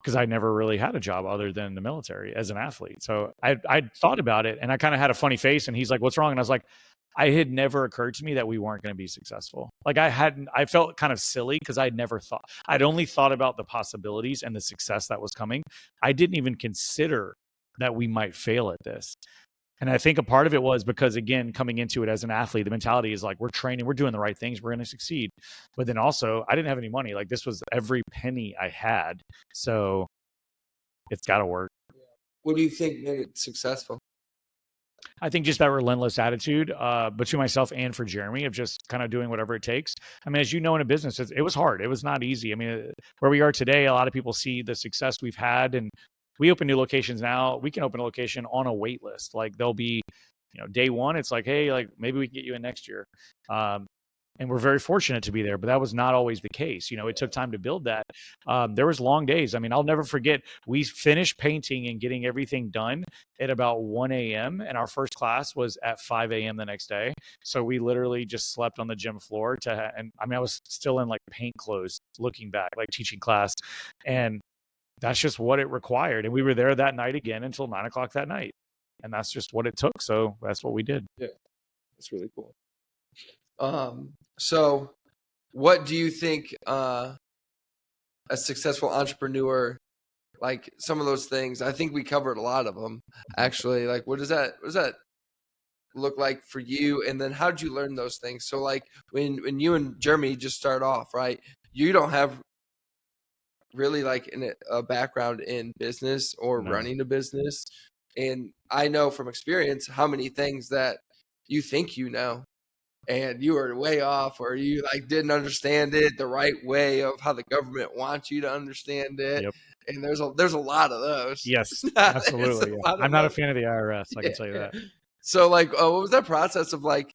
Because I never really had a job other than the military as an athlete. So I thought about it and I kind of had a funny face, and he's like, what's wrong? And I was like, it had never occurred to me that we weren't going to be successful. Like I felt kind of silly because I'd only thought about the possibilities and the success that was coming. I didn't even consider that we might fail at this. And I think a part of it was because, again, coming into it as an athlete, the mentality is like, we're training, we're doing the right things, we're going to succeed. But then also, I didn't have any money. Like, this was every penny I had. So it's got to work. What do you think made it successful? I think just that relentless attitude, between myself and for Jeremy, of just kind of doing whatever it takes. I mean, as you know, in a business, it was hard. It was not easy. I mean, where we are today, a lot of people see the success we've had, and we open new locations now. We can open a location on a wait list. Like they'll be, day one, it's like, hey, like maybe we can get you in next year. And we're very fortunate to be there, but that was not always the case. It took time to build that. There was long days. I mean, I'll never forget, we finished painting and getting everything done at about 1 a.m. and our first class was at 5 a.m. the next day. So we literally just slept on the gym floor and I mean, I was still in like paint clothes looking back, like teaching class. And that's just what it required. And we were there that night again until 9 o'clock that night. And that's just what it took. So that's what we did. Yeah, that's really cool. So what do you think a successful entrepreneur, like some of those things, I think we covered a lot of them actually, like what does that look like for you? And then how did you learn those things? So like when you and Jeremy just start off, right, you don't have really like a background in business or running a business. And I know from experience how many things that you think and you were way off, or you like didn't understand it the right way of how the government wants you to understand it. Yep. And there's a lot of those. Yes, absolutely. Yeah. I'm not a fan of the IRS. I can tell you that. So like, what was that process of like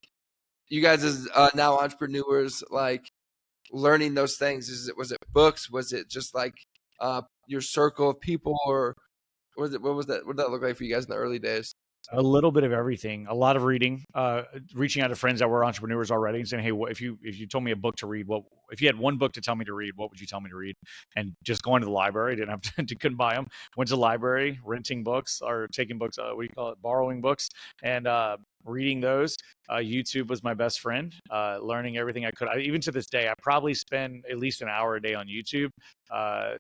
you guys as now entrepreneurs, like learning those things? Was it books? Was it just like your circle of people, or what did that look like for you guys in the early days? A little bit of everything, a lot of reading, reaching out to friends that were entrepreneurs already and saying, hey, if you told me a book to read, if you had one book to tell me to read, what would you tell me to read? And just going to the library, didn't have to couldn't buy them. Went to the library, renting books or taking books, borrowing books, and reading those. YouTube was my best friend, learning everything I could. Even to this day, I probably spend at least an hour a day on YouTube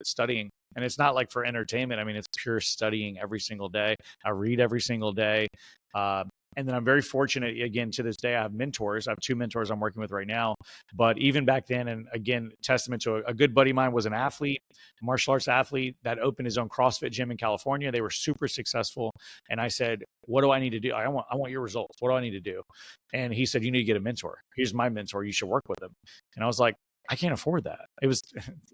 studying. And it's not like for entertainment. I mean, it's pure studying every single day. I read every single day. And then I'm very fortunate, again, to this day, I have mentors. I have 2 mentors I'm working with right now. But even back then, and again, testament to a good buddy of mine was an athlete, martial arts athlete that opened his own CrossFit gym in California. They were super successful. And I said, what do I need to do? I want your results. What do I need to do? And he said, you need to get a mentor. Here's my mentor. You should work with him. And I was like, I can't afford that. It's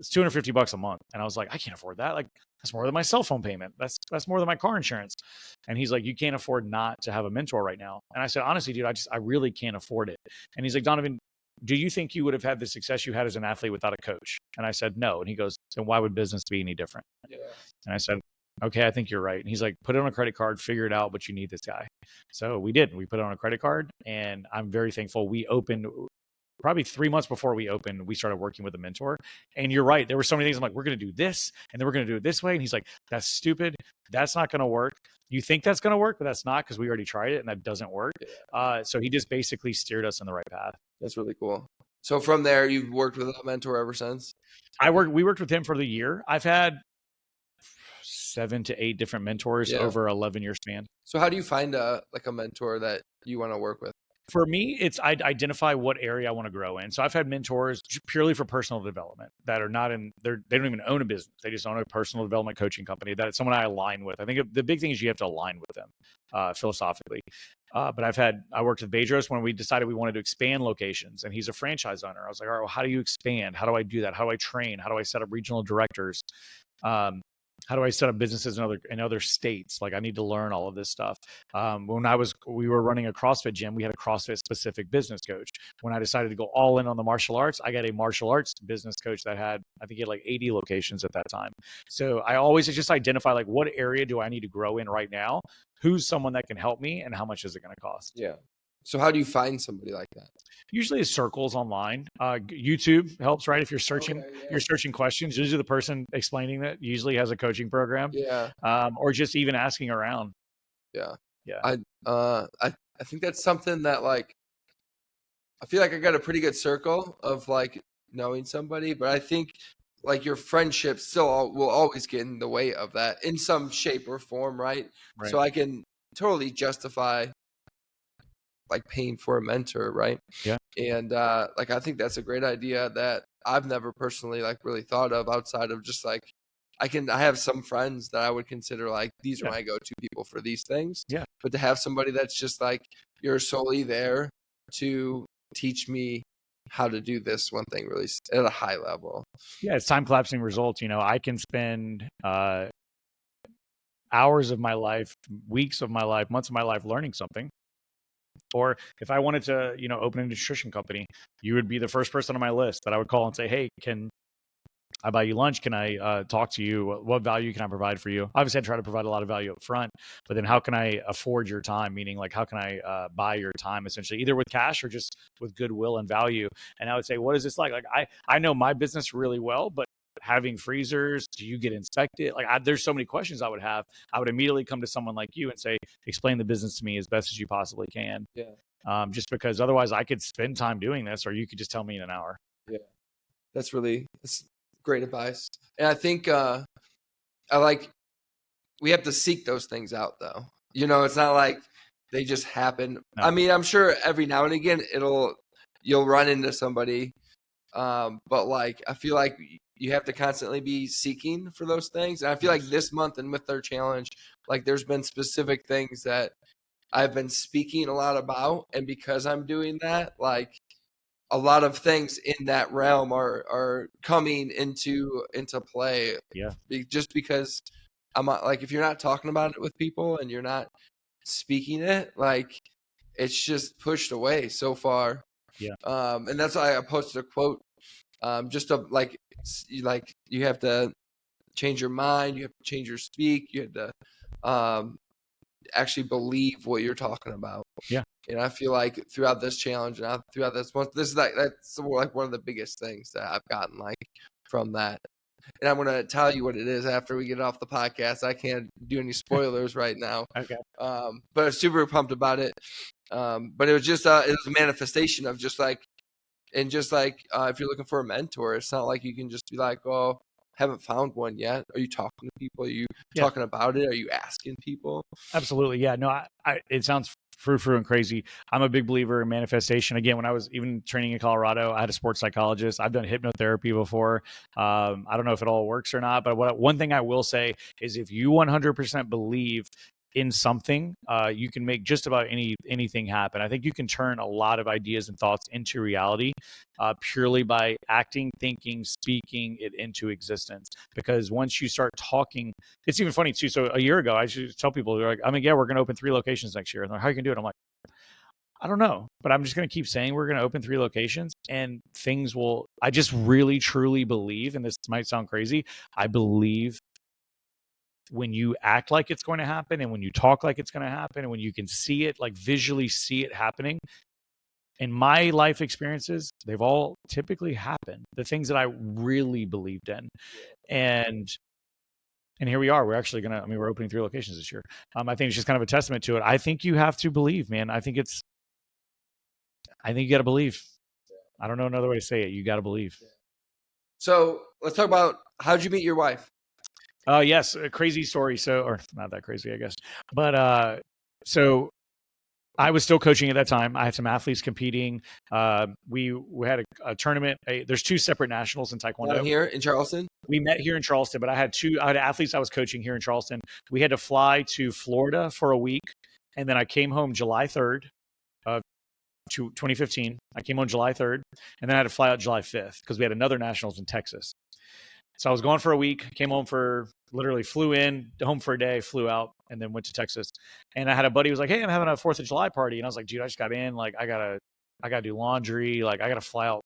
$250 a month. And I was like, I can't afford that. Like, that's more than my cell phone payment. That's more than my car insurance. And he's like, you can't afford not to have a mentor right now. And I said, honestly, dude, I really can't afford it. And he's like, Donovan, do you think you would have had the success you had as an athlete without a coach? And I said, no. And he goes, then why would business be any different? Yeah. And I said, okay, I think you're right. And he's like, put it on a credit card, figure it out, but you need this guy. So we did. We put it on a credit card, and I'm very thankful. We opened probably 3 months before we opened, we started working with a mentor. And you're right. There were so many things. I'm like, we're going to do this, and then we're going to do it this way. And he's like, that's stupid. That's not going to work. You think that's going to work, but that's not, because we already tried it and that doesn't work. So he just basically steered us in the right path. That's really cool. So from there, you've worked with a mentor ever since? We worked with him for the year. I've had 7 to 8 different mentors over 11-year span. So how do you find a mentor that you want to work with? For me, it's I identify what area I want to grow in. So I've had mentors purely for personal development that are not they don't even own a business. They just own a personal development coaching company that it's someone I align with. I think the big thing is you have to align with them philosophically. But I worked with Bedros when we decided we wanted to expand locations, and he's a franchise owner. I was like, all right, well, how do you expand? How do I do that? How do I train? How do I set up regional directors? How do I set up businesses in other states? Like, I need to learn all of this stuff. When we were running a CrossFit gym, we had a CrossFit specific business coach. When I decided to go all in on the martial arts, I got a martial arts business coach that I think he had like 80 locations at that time. So I always just identify like, what area do I need to grow in right now? Who's someone that can help me, and how much is it going to cost? Yeah. So how do you find somebody like that? Usually it's circles online. YouTube helps, right? If you're searching, you're searching questions. Usually the person explaining that usually has a coaching program. Yeah. Or just even asking around. Yeah. Yeah. I think that's something that, like, I feel like I got a pretty good circle of like knowing somebody, but I think like your friendship still will always get in the way of that in some shape or form, right? So I can totally justify like paying for a mentor, right? Yeah. And I think that's a great idea that I've never personally like really thought of outside of just like I have some friends that I would consider like these are Yeah. my go-to people for these things. Yeah. But to have somebody that's just like you're solely there to teach me how to do this one thing really at a high level. Yeah, it's time collapsing results. You know, I can spend hours of my life, weeks of my life, months of my life learning something. Or if I wanted to, you know, open a nutrition company, you would be the first person on my list that I would call and say, hey, can I buy you lunch? Can I talk to you? What value can I provide for you? Obviously, I try to provide a lot of value up front, but then how can I afford your time? Meaning, like, how can I buy your time essentially, either with cash or just with goodwill and value? And I would say, what is this like? Like, I know my business really well, but having freezers, do you get inspected? Like, there's so many questions I would have. I would immediately come to someone like you and say, explain the business to me as best as you possibly can. Yeah. Just because otherwise I could spend time doing this, or you could just tell me in an hour. Yeah. That's great advice. And I think we have to seek those things out though. You know, it's not like they just happen. No. I mean, I'm sure every now and again you'll run into somebody. But like I feel like you have to constantly be seeking for those things. And I feel like this month and with their challenge, like there's been specific things that I've been speaking a lot about. And because I'm doing that, like a lot of things in that realm are coming into play. Yeah. Just because I'm like, if you're not talking about it with people and you're not speaking it, like it's just pushed away so far. Yeah. And that's why I posted a quote, just of like you have to change your mind, you have to change your speak, you have to actually believe what you're talking about. Yeah. And I feel like throughout this challenge and throughout this month, that's like one of the biggest things that I've gotten like from that. And I'm gonna tell you what it is after we get off the podcast. I can't do any spoilers right now. Okay. But I'm super pumped about it. But it was just it was a manifestation of just like, and just like if you're looking for a mentor, it's not like you can just be like, oh, haven't found one yet. Are you talking to people? Are you talking about it? Are you asking people? Absolutely. Yeah. No, it sounds frou-frou and crazy. I'm a big believer in manifestation. Again, when I was even training in Colorado, I had a sports psychologist. I've done hypnotherapy before. I don't know if it all works or not, but one thing I will say is if you 100% believe in something, you can make just about anything happen. I think you can turn a lot of ideas and thoughts into reality purely by acting, thinking, speaking it into existence. Because once you start talking, it's even funny too. So a year ago, I should tell people, they're like, I mean, yeah, we're going to open 3 locations next year. And they're like, how are you going to do it? I'm like, I don't know, but I'm just going to keep saying we're going to open 3 locations and things will, I just really, truly believe, and this might sound crazy, I believe when you act like it's going to happen and when you talk like it's going to happen and when you can see it, like visually see it happening, in my life experiences, they've all typically happened. The things that I really believed in. And here we are. We're actually going to, I mean, we're opening 3 locations this year. I think it's just kind of a testament to it. I think you have to believe, man. I think you got to believe. I don't know another way to say it. You got to believe. So let's talk about, how'd you meet your wife? Yes, a crazy story. So, or not that crazy, I guess. But so I was still coaching at that time. I had some athletes competing. We had a tournament. There's 2 separate nationals in Taekwondo. Down here in Charleston? We met here in Charleston, but I had athletes I was coaching here in Charleston. We had to fly to Florida for a week, and then I came home July 3rd of 2015. I came home July 3rd, and then I had to fly out July 5th because we had another nationals in Texas. So I was gone for a week, came home literally flew in, home for a day, flew out, and then went to Texas. And I had a buddy who was like, hey, I'm having a 4th of July party. And I was like, dude, I just got in. Like, I gotta do laundry. Like, I gotta fly out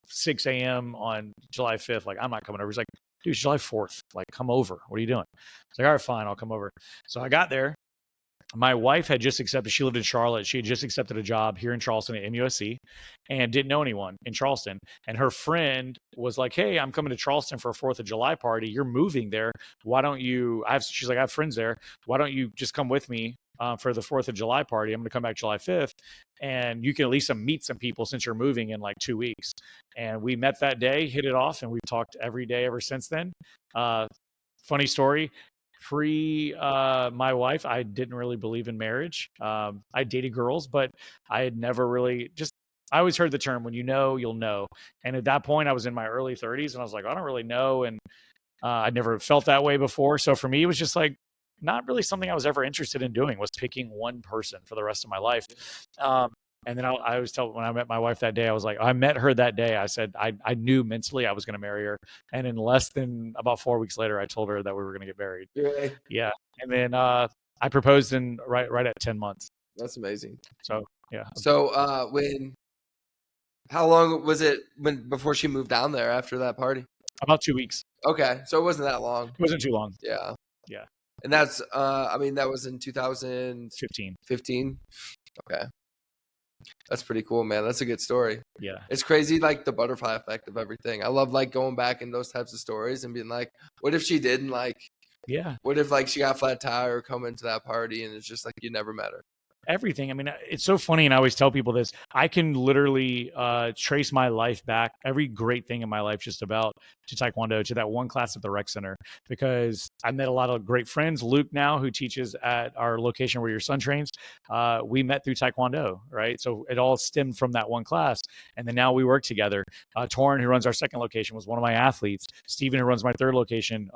6 a.m. on July 5th. Like, I'm not coming over. He's like, dude, it's July 4th. Like, come over. What are you doing? I was like, all right, fine, I'll come over. So I got there. My wife had just accepted, she lived in Charlotte. She had just accepted a job here in Charleston at MUSC and didn't know anyone in Charleston. And her friend was like, hey, I'm coming to Charleston for a 4th of July party. You're moving there. Why don't you, she's like, I have friends there. Why don't you just come with me for the 4th of July party? I'm going to come back July 5th and you can at least meet some people since you're moving in like 2 weeks. And we met that day, hit it off, and we've talked every day ever since then. Funny story. My wife, I didn't really believe in marriage. I dated girls, but I had never really I always heard the term, when you know, you'll know. And at that point I was in my early 30s and I was like, I don't really know. And I'd never felt that way before. So for me, it was just like not really something I was ever interested in doing, was picking one person for the rest of my life. And then I always tell, when I met my wife that day, I was like, I met her that day. I said, I knew mentally I was going to marry her. And in less than about 4 weeks later, I told her that we were going to get married. Really? Yeah. And then I proposed in right at 10 months. That's amazing. So, yeah. So how long was it before she moved down there after that party? About 2 weeks. Okay. So it wasn't that long. It wasn't too long. Yeah. Yeah. And that's, that was in 2015. 15. Okay. That's pretty cool, man. That's a good story. Yeah. It's crazy, like the butterfly effect of everything. I love like going back in those types of stories and being like, what if she didn't yeah. What if like she got a flat tire or come into that party and it's just like you never met her? Everything. I mean, it's so funny, and I always tell people this. I can literally trace my life back, every great thing in my life, just about, to Taekwondo, to that one class at the rec center, because I met a lot of great friends. Luke now, who teaches at our location where your son trains, we met through Taekwondo, right? So it all stemmed from that one class, and then now we work together. Torrin, who runs our second location, was one of my athletes. Steven, who runs my third location,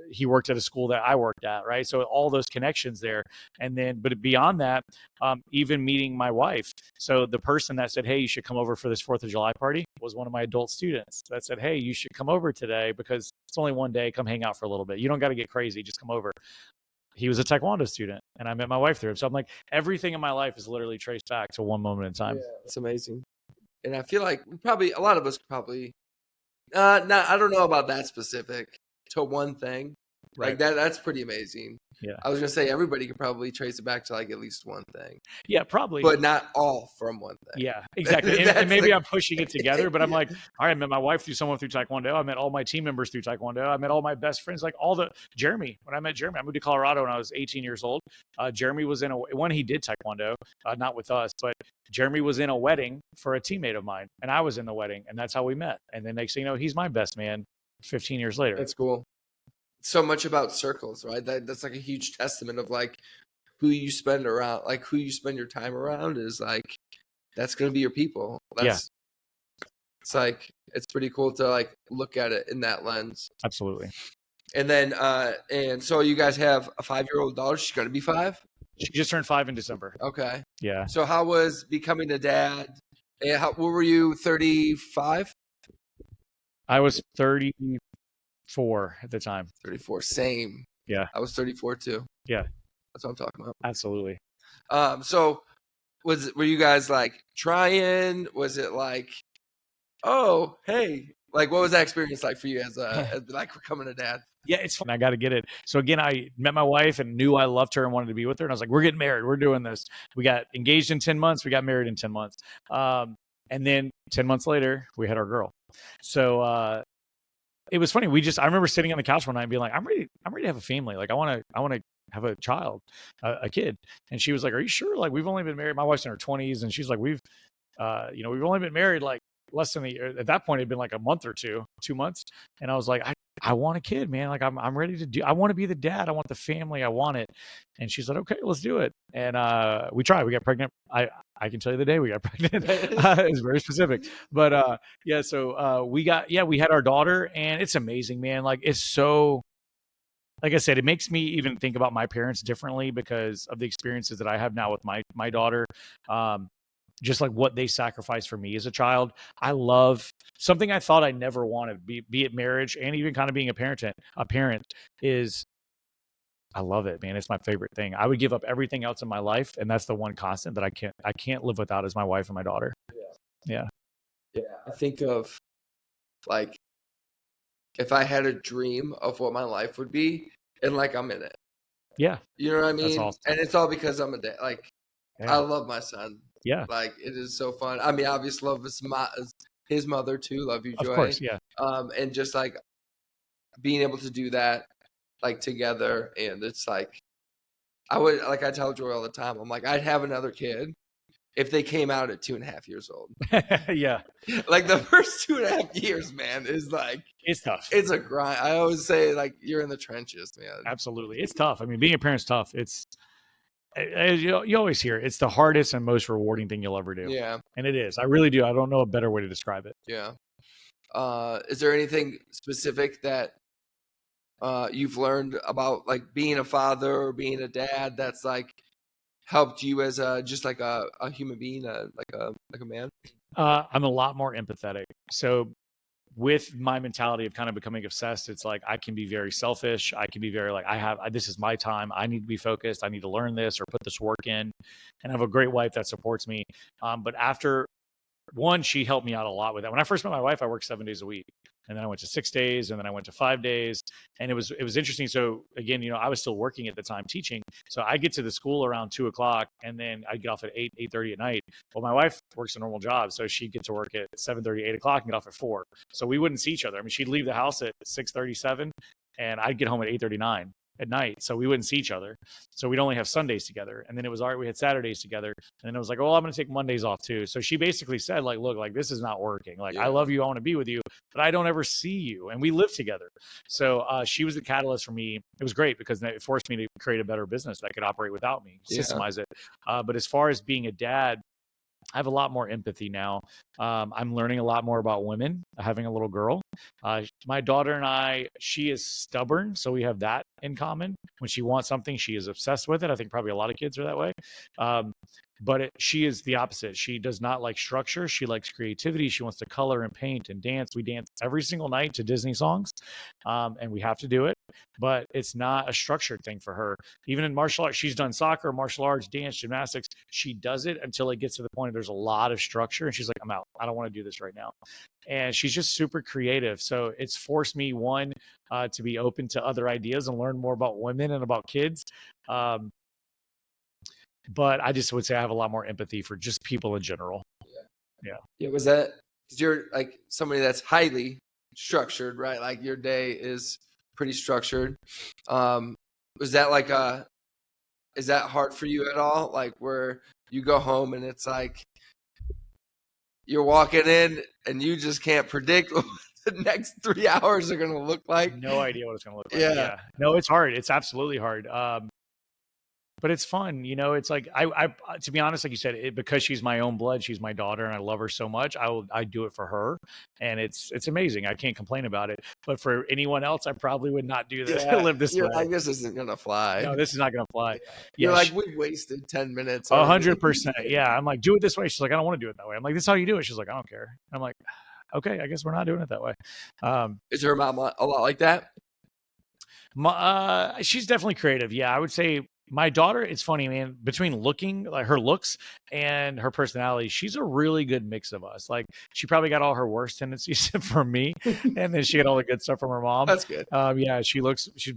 he worked at a school that I worked at, right? So all those connections there. And then, but beyond that, even meeting my wife. So the person that said, hey, you should come over for this 4th of July party was one of my adult students that said, hey, you should come over today because it's only one day. Come hang out for a little bit. You don't got to get crazy. Just come over. He was a Taekwondo student, and I met my wife through him. So I'm like, everything in my life is literally traced back to one moment in time. Yeah, it's amazing. And I feel like a lot of us probably, I don't know about that specific to one thing. Right. Like that's pretty amazing. Yeah. I was going to say everybody could probably trace it back to like at least one thing. Yeah, probably. But not all from one thing. Yeah, exactly. And maybe I'm pushing it together, but I'm like, all right, I met my wife through someone through Taekwondo. I met all my team members through Taekwondo. I met all my best friends, like Jeremy. When I met Jeremy, I moved to Colorado when I was 18 years old. Jeremy was in he did Taekwondo, not with us, but Jeremy was in a wedding for a teammate of mine, and I was in the wedding, and that's how we met. And then next thing you know, he's my best man 15 years later. That's cool. So much about circles, right? That's like a huge testament of like who you spend your time around is like, that's going to be your people. It's like, it's pretty cool to like look at it in that lens. Absolutely. And then, and so you guys have a 5-year-old daughter. She's going to be 5. She just turned 5 in December. Okay. Yeah. So how was becoming a dad? And what were you, 35? I was 34 at the time. 34. Same. Yeah. I was 34 too. Yeah. That's what I'm talking about. Absolutely. So were you guys like trying? Was it like, oh, hey, like what was that experience like for you as like becoming a dad? Yeah, it's fun. I got to get it. So again, I met my wife and knew I loved her and wanted to be with her. And I was like, we're getting married. We're doing this. We got engaged in 10 months. We got married in 10 months. And then 10 months later, we had our girl. So it was funny. I remember sitting on the couch one night and being like, I'm ready to have a family. Like I want to have a child, a kid. And she was like, are you sure? Like we've only been married. My wife's in her 20s. And she's like, we've only been married like less than at that point, it'd been like a month or 2 months. And I was like, I want a kid, man. Like I'm ready to I want to be the dad. I want the family. I want it. And she's like, okay, let's do it. And we tried. We got pregnant. I can tell you the day we got pregnant. It's very specific. But so we had our daughter, and it's amazing, man. Like it's so, like I said, it makes me even think about my parents differently because of the experiences that I have now with my daughter. Just like what they sacrificed for me as a child. I love something I thought I never wanted, be it marriage and even kind of being a parent is I love it, man. It's my favorite thing. I would give up everything else in my life. And that's the one constant that I can't live without is my wife and my daughter. Yeah. I think of like, if I had a dream of what my life would be and like, I'm in it. Yeah. You know what I mean? That's awesome. And it's all because I'm a dad. Like, I love my son. Yeah. Like it is so fun. I mean, obviously love his mother too. Love you, Joy. Of course, yeah. And just like being able to do that like together. And it's like, I tell Joy all the time, I'm like, I'd have another kid if they came out at 2.5 years old. Yeah. Like the first 2.5 years, man, is like, it's tough. It's a grind. I always say like you're in the trenches, man. Absolutely. It's tough. I mean, being a parent's tough. You always hear it's the hardest and most rewarding thing you'll ever do. Yeah. And it is. I really do. I don't know a better way to describe it. Yeah. Is there anything specific that you've learned about like being a father or being a dad that's like helped you as just like a human being, like a man? I'm a lot more empathetic. So with my mentality of kind of becoming obsessed, it's like I can be very selfish. I can be very like this is my time. I need to be focused. I need to learn this or put this work in. And I have a great wife that supports me. But after one, she helped me out a lot with that. When I first met my wife, I worked 7 days a week. And then I went to 6 days, and then I went to 5 days. And it was interesting. So again, I was still working at the time teaching. So I get to the school around 2 o'clock, and then I get off at 8:30 at night. Well, my wife works a normal job, so she'd get to work at 7:30, 8 o'clock, and get off at 4. So we wouldn't see each other. I mean, she'd leave the house at 6:37, and I'd get home at 8:39 at night. So we wouldn't see each other. So we'd only have Sundays together. And then it was all right, we had Saturdays together. And then it was like, oh, I'm going to take Mondays off too. So she basically said, like, look, like this is not working. Like, I love you. I want to be with you, but I don't ever see you. And we live together. So she was the catalyst for me. It was great because it forced me to create a better business that could operate without me, systemize it. But as far as being a dad, I have a lot more empathy now. I'm learning a lot more about women, having a little girl. My daughter and I, she is stubborn. So we have that in common. When she wants something, she is obsessed with it. I think probably a lot of kids are that way. But she is the opposite. She does not like structure. She likes creativity. She wants to color and paint and dance. We dance every single night to Disney songs, and we have to do it. But it's not a structured thing for her. Even in martial arts, she's done soccer, martial arts, dance, gymnastics. She does it until it gets to the point there's a lot of structure, and she's like, I'm out. I don't want to do this right now. And she's just super creative. So it's forced me, one, to be open to other ideas and learn more about women and about kids. But I just would say I have a lot more empathy for just people in general. Yeah. Was that because you're like somebody that's highly structured, right? Like your day is pretty structured. Was that like is that hard for you at all? Like where you go home and it's like you're walking in and you just can't predict what the next 3 hours are going to look like? No idea what it's going to look like. Yeah. No, it's hard. It's absolutely hard. But it's fun, it's like I to be honest, like you said, because she's my own blood, she's my daughter, and I love her so much. I do it for her, and it's amazing. I can't complain about it. But for anyone else, I probably would not do this. Live this way. Like this isn't gonna fly. No, this is not gonna fly. You're like we've wasted 10 minutes. 100%. Yeah, I'm like, do it this way. She's like, I don't want to do it that way. I'm like, this is how you do it. She's like, I don't care. I'm like, okay, I guess we're not doing it that way. Is her mom a lot like that? She's definitely creative. Yeah, I would say. My daughter, it's funny, man, between looking like her looks and her personality, she's a really good mix of us. Like she probably got all her worst tendencies from me, and then she got all the good stuff from her mom. That's good. Yeah, she's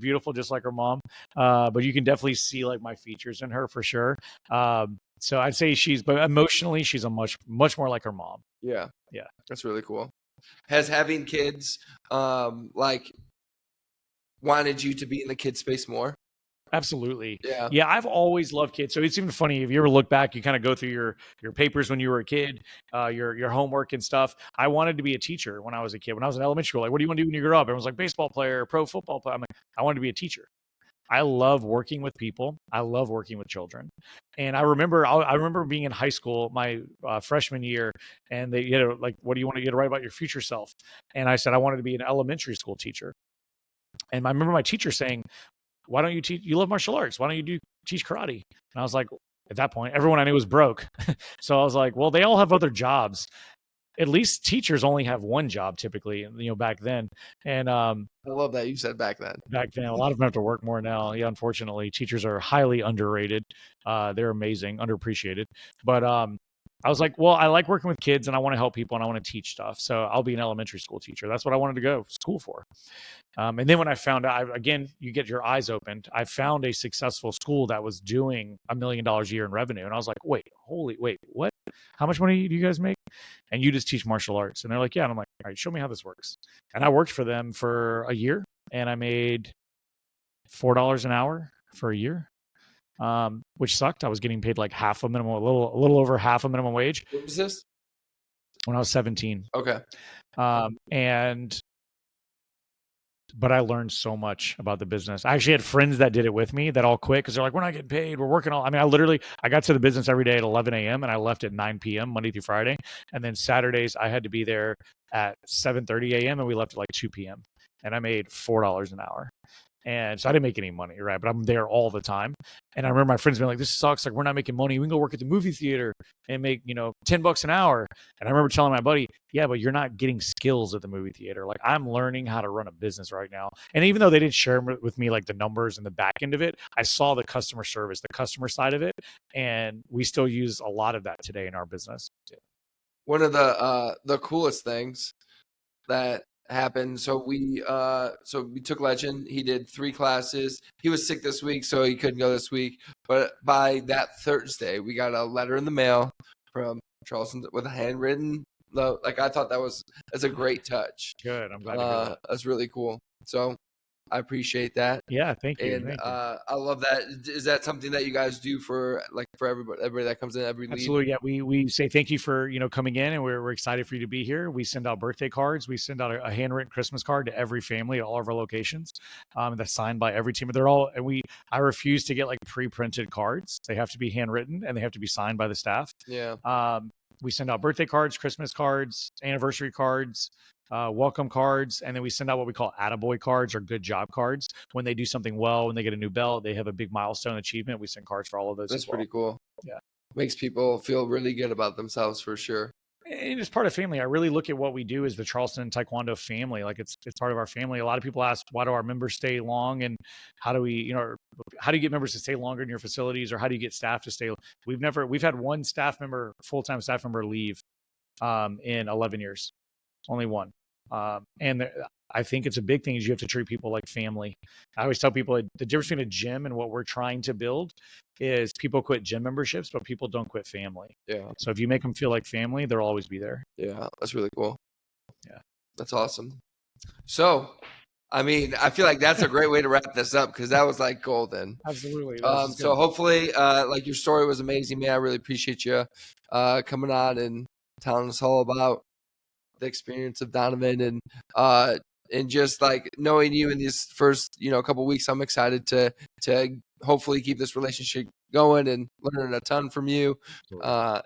beautiful just like her mom. But you can definitely see like my features in her for sure. So I'd say but emotionally, she's a much more like her mom. Yeah. That's really cool. Has having kids like wanted you to be in the kid space more? Absolutely. Yeah. I've always loved kids. So it's even funny if you ever look back, you kind of go through your papers when you were a kid, your homework and stuff. I wanted to be a teacher when I was a kid. When I was in elementary school, like, what do you want to do when you grow up? Everyone's like baseball player, pro football player. I'm like, I wanted to be a teacher. I love working with people. I love working with children. And I remember being in high school, my freshman year, and they, like, what do you want to get to write about your future self? And I said, I wanted to be an elementary school teacher. And I remember my teacher saying, why don't you teach? You love martial arts. Why don't you teach karate? And I was like, at that point, everyone I knew was broke. So I was like, well, they all have other jobs. At least teachers only have one job typically, back then. And I love that you said back then. Back then, a lot of them have to work more now. Yeah, unfortunately, teachers are highly underrated. They're amazing, underappreciated. But I was like, well, I like working with kids and I want to help people and I want to teach stuff. So I'll be an elementary school teacher. That's what I wanted to go to school for. And then when I found out, again, you get your eyes opened. I found a successful school that was doing $1 million a year in revenue. And I was like, wait, what? How much money do you guys make? And you just teach martial arts. And they're like, yeah. And I'm like, all right, show me how this works. And I worked for them for a year and I made $4 an hour for a year. Which sucked. I was getting paid like half a minimum, a little over half a minimum wage. What was this? When I was 17. Okay. And but I learned so much about the business. I actually had friends that did it with me that all quit because they're like, we're not getting paid. We're working all. I mean, I got to the business every day at 11 a.m. and I left at 9 p.m. Monday through Friday. And then Saturdays I had to be there at 7:30 a.m. and we left at like 2 p.m. and I made $4 an hour. And so I didn't make any money, right? But I'm there all the time. And I remember my friends being like, this sucks. Like, we're not making money. We can go work at the movie theater and make, $10 an hour. And I remember telling my buddy, yeah, but you're not getting skills at the movie theater. Like, I'm learning how to run a business right now. And even though they didn't share with me like the numbers and the back end of it, I saw the customer service, the customer side of it. And we still use a lot of that today in our business. One of the coolest things that happened. So we took Legend. He did 3 classes. He was sick this week, so he couldn't go this week. But by that Thursday, we got a letter in the mail from Charleston with a handwritten note. Like, I thought that's a great touch. Good. I'm glad to hear that. That's really cool. So I appreciate that. Yeah, thank you. And I love that. Is that something that you guys do for everybody that comes in every lead? Absolutely. Yeah, we say thank you for coming in, and we're excited for you to be here. We send out birthday cards. We send out a handwritten Christmas card to every family at all of our locations. That's signed by every team. I refuse to get like pre-printed cards. They have to be handwritten and they have to be signed by the staff. Yeah. We send out birthday cards, Christmas cards, anniversary cards, welcome cards, and then we send out what we call attaboy cards or good job cards. When they do something well, when they get a new belt, they have a big milestone achievement, we send cards for all of those. That's pretty cool. Yeah. Makes people feel really good about themselves for sure. And it's part of family. I really look at what we do as the Charleston TaeKwonDO family. Like, it's part of our family. A lot of people ask, why do our members stay long? And how do we, how do you get members to stay longer in your facilities, or how do you get staff to stay? We've had one full-time staff member leave in 11 years, only one. I think it's a big thing is you have to treat people like family. I always tell people the difference between a gym and what we're trying to build is people quit gym memberships, but people don't quit family. Yeah. So if you make them feel like family, they'll always be there. Yeah, that's really cool. Yeah. That's awesome. So, I mean, I feel like that's a great way to wrap this up because that was like golden. Absolutely. So hopefully, like, your story was amazing, man. I really appreciate you coming on and telling us all about the experience of Donovan and just like knowing you in these first couple weeks. I'm excited to hopefully keep this relationship going and learning a ton from you. I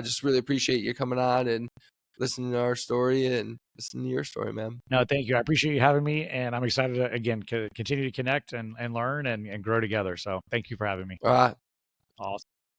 just really appreciate you coming on and listening to our story and listening to your story, man. No, thank you. I appreciate you having me, and I'm excited to again continue to connect and learn and grow together. So thank you for having me. All right. Awesome.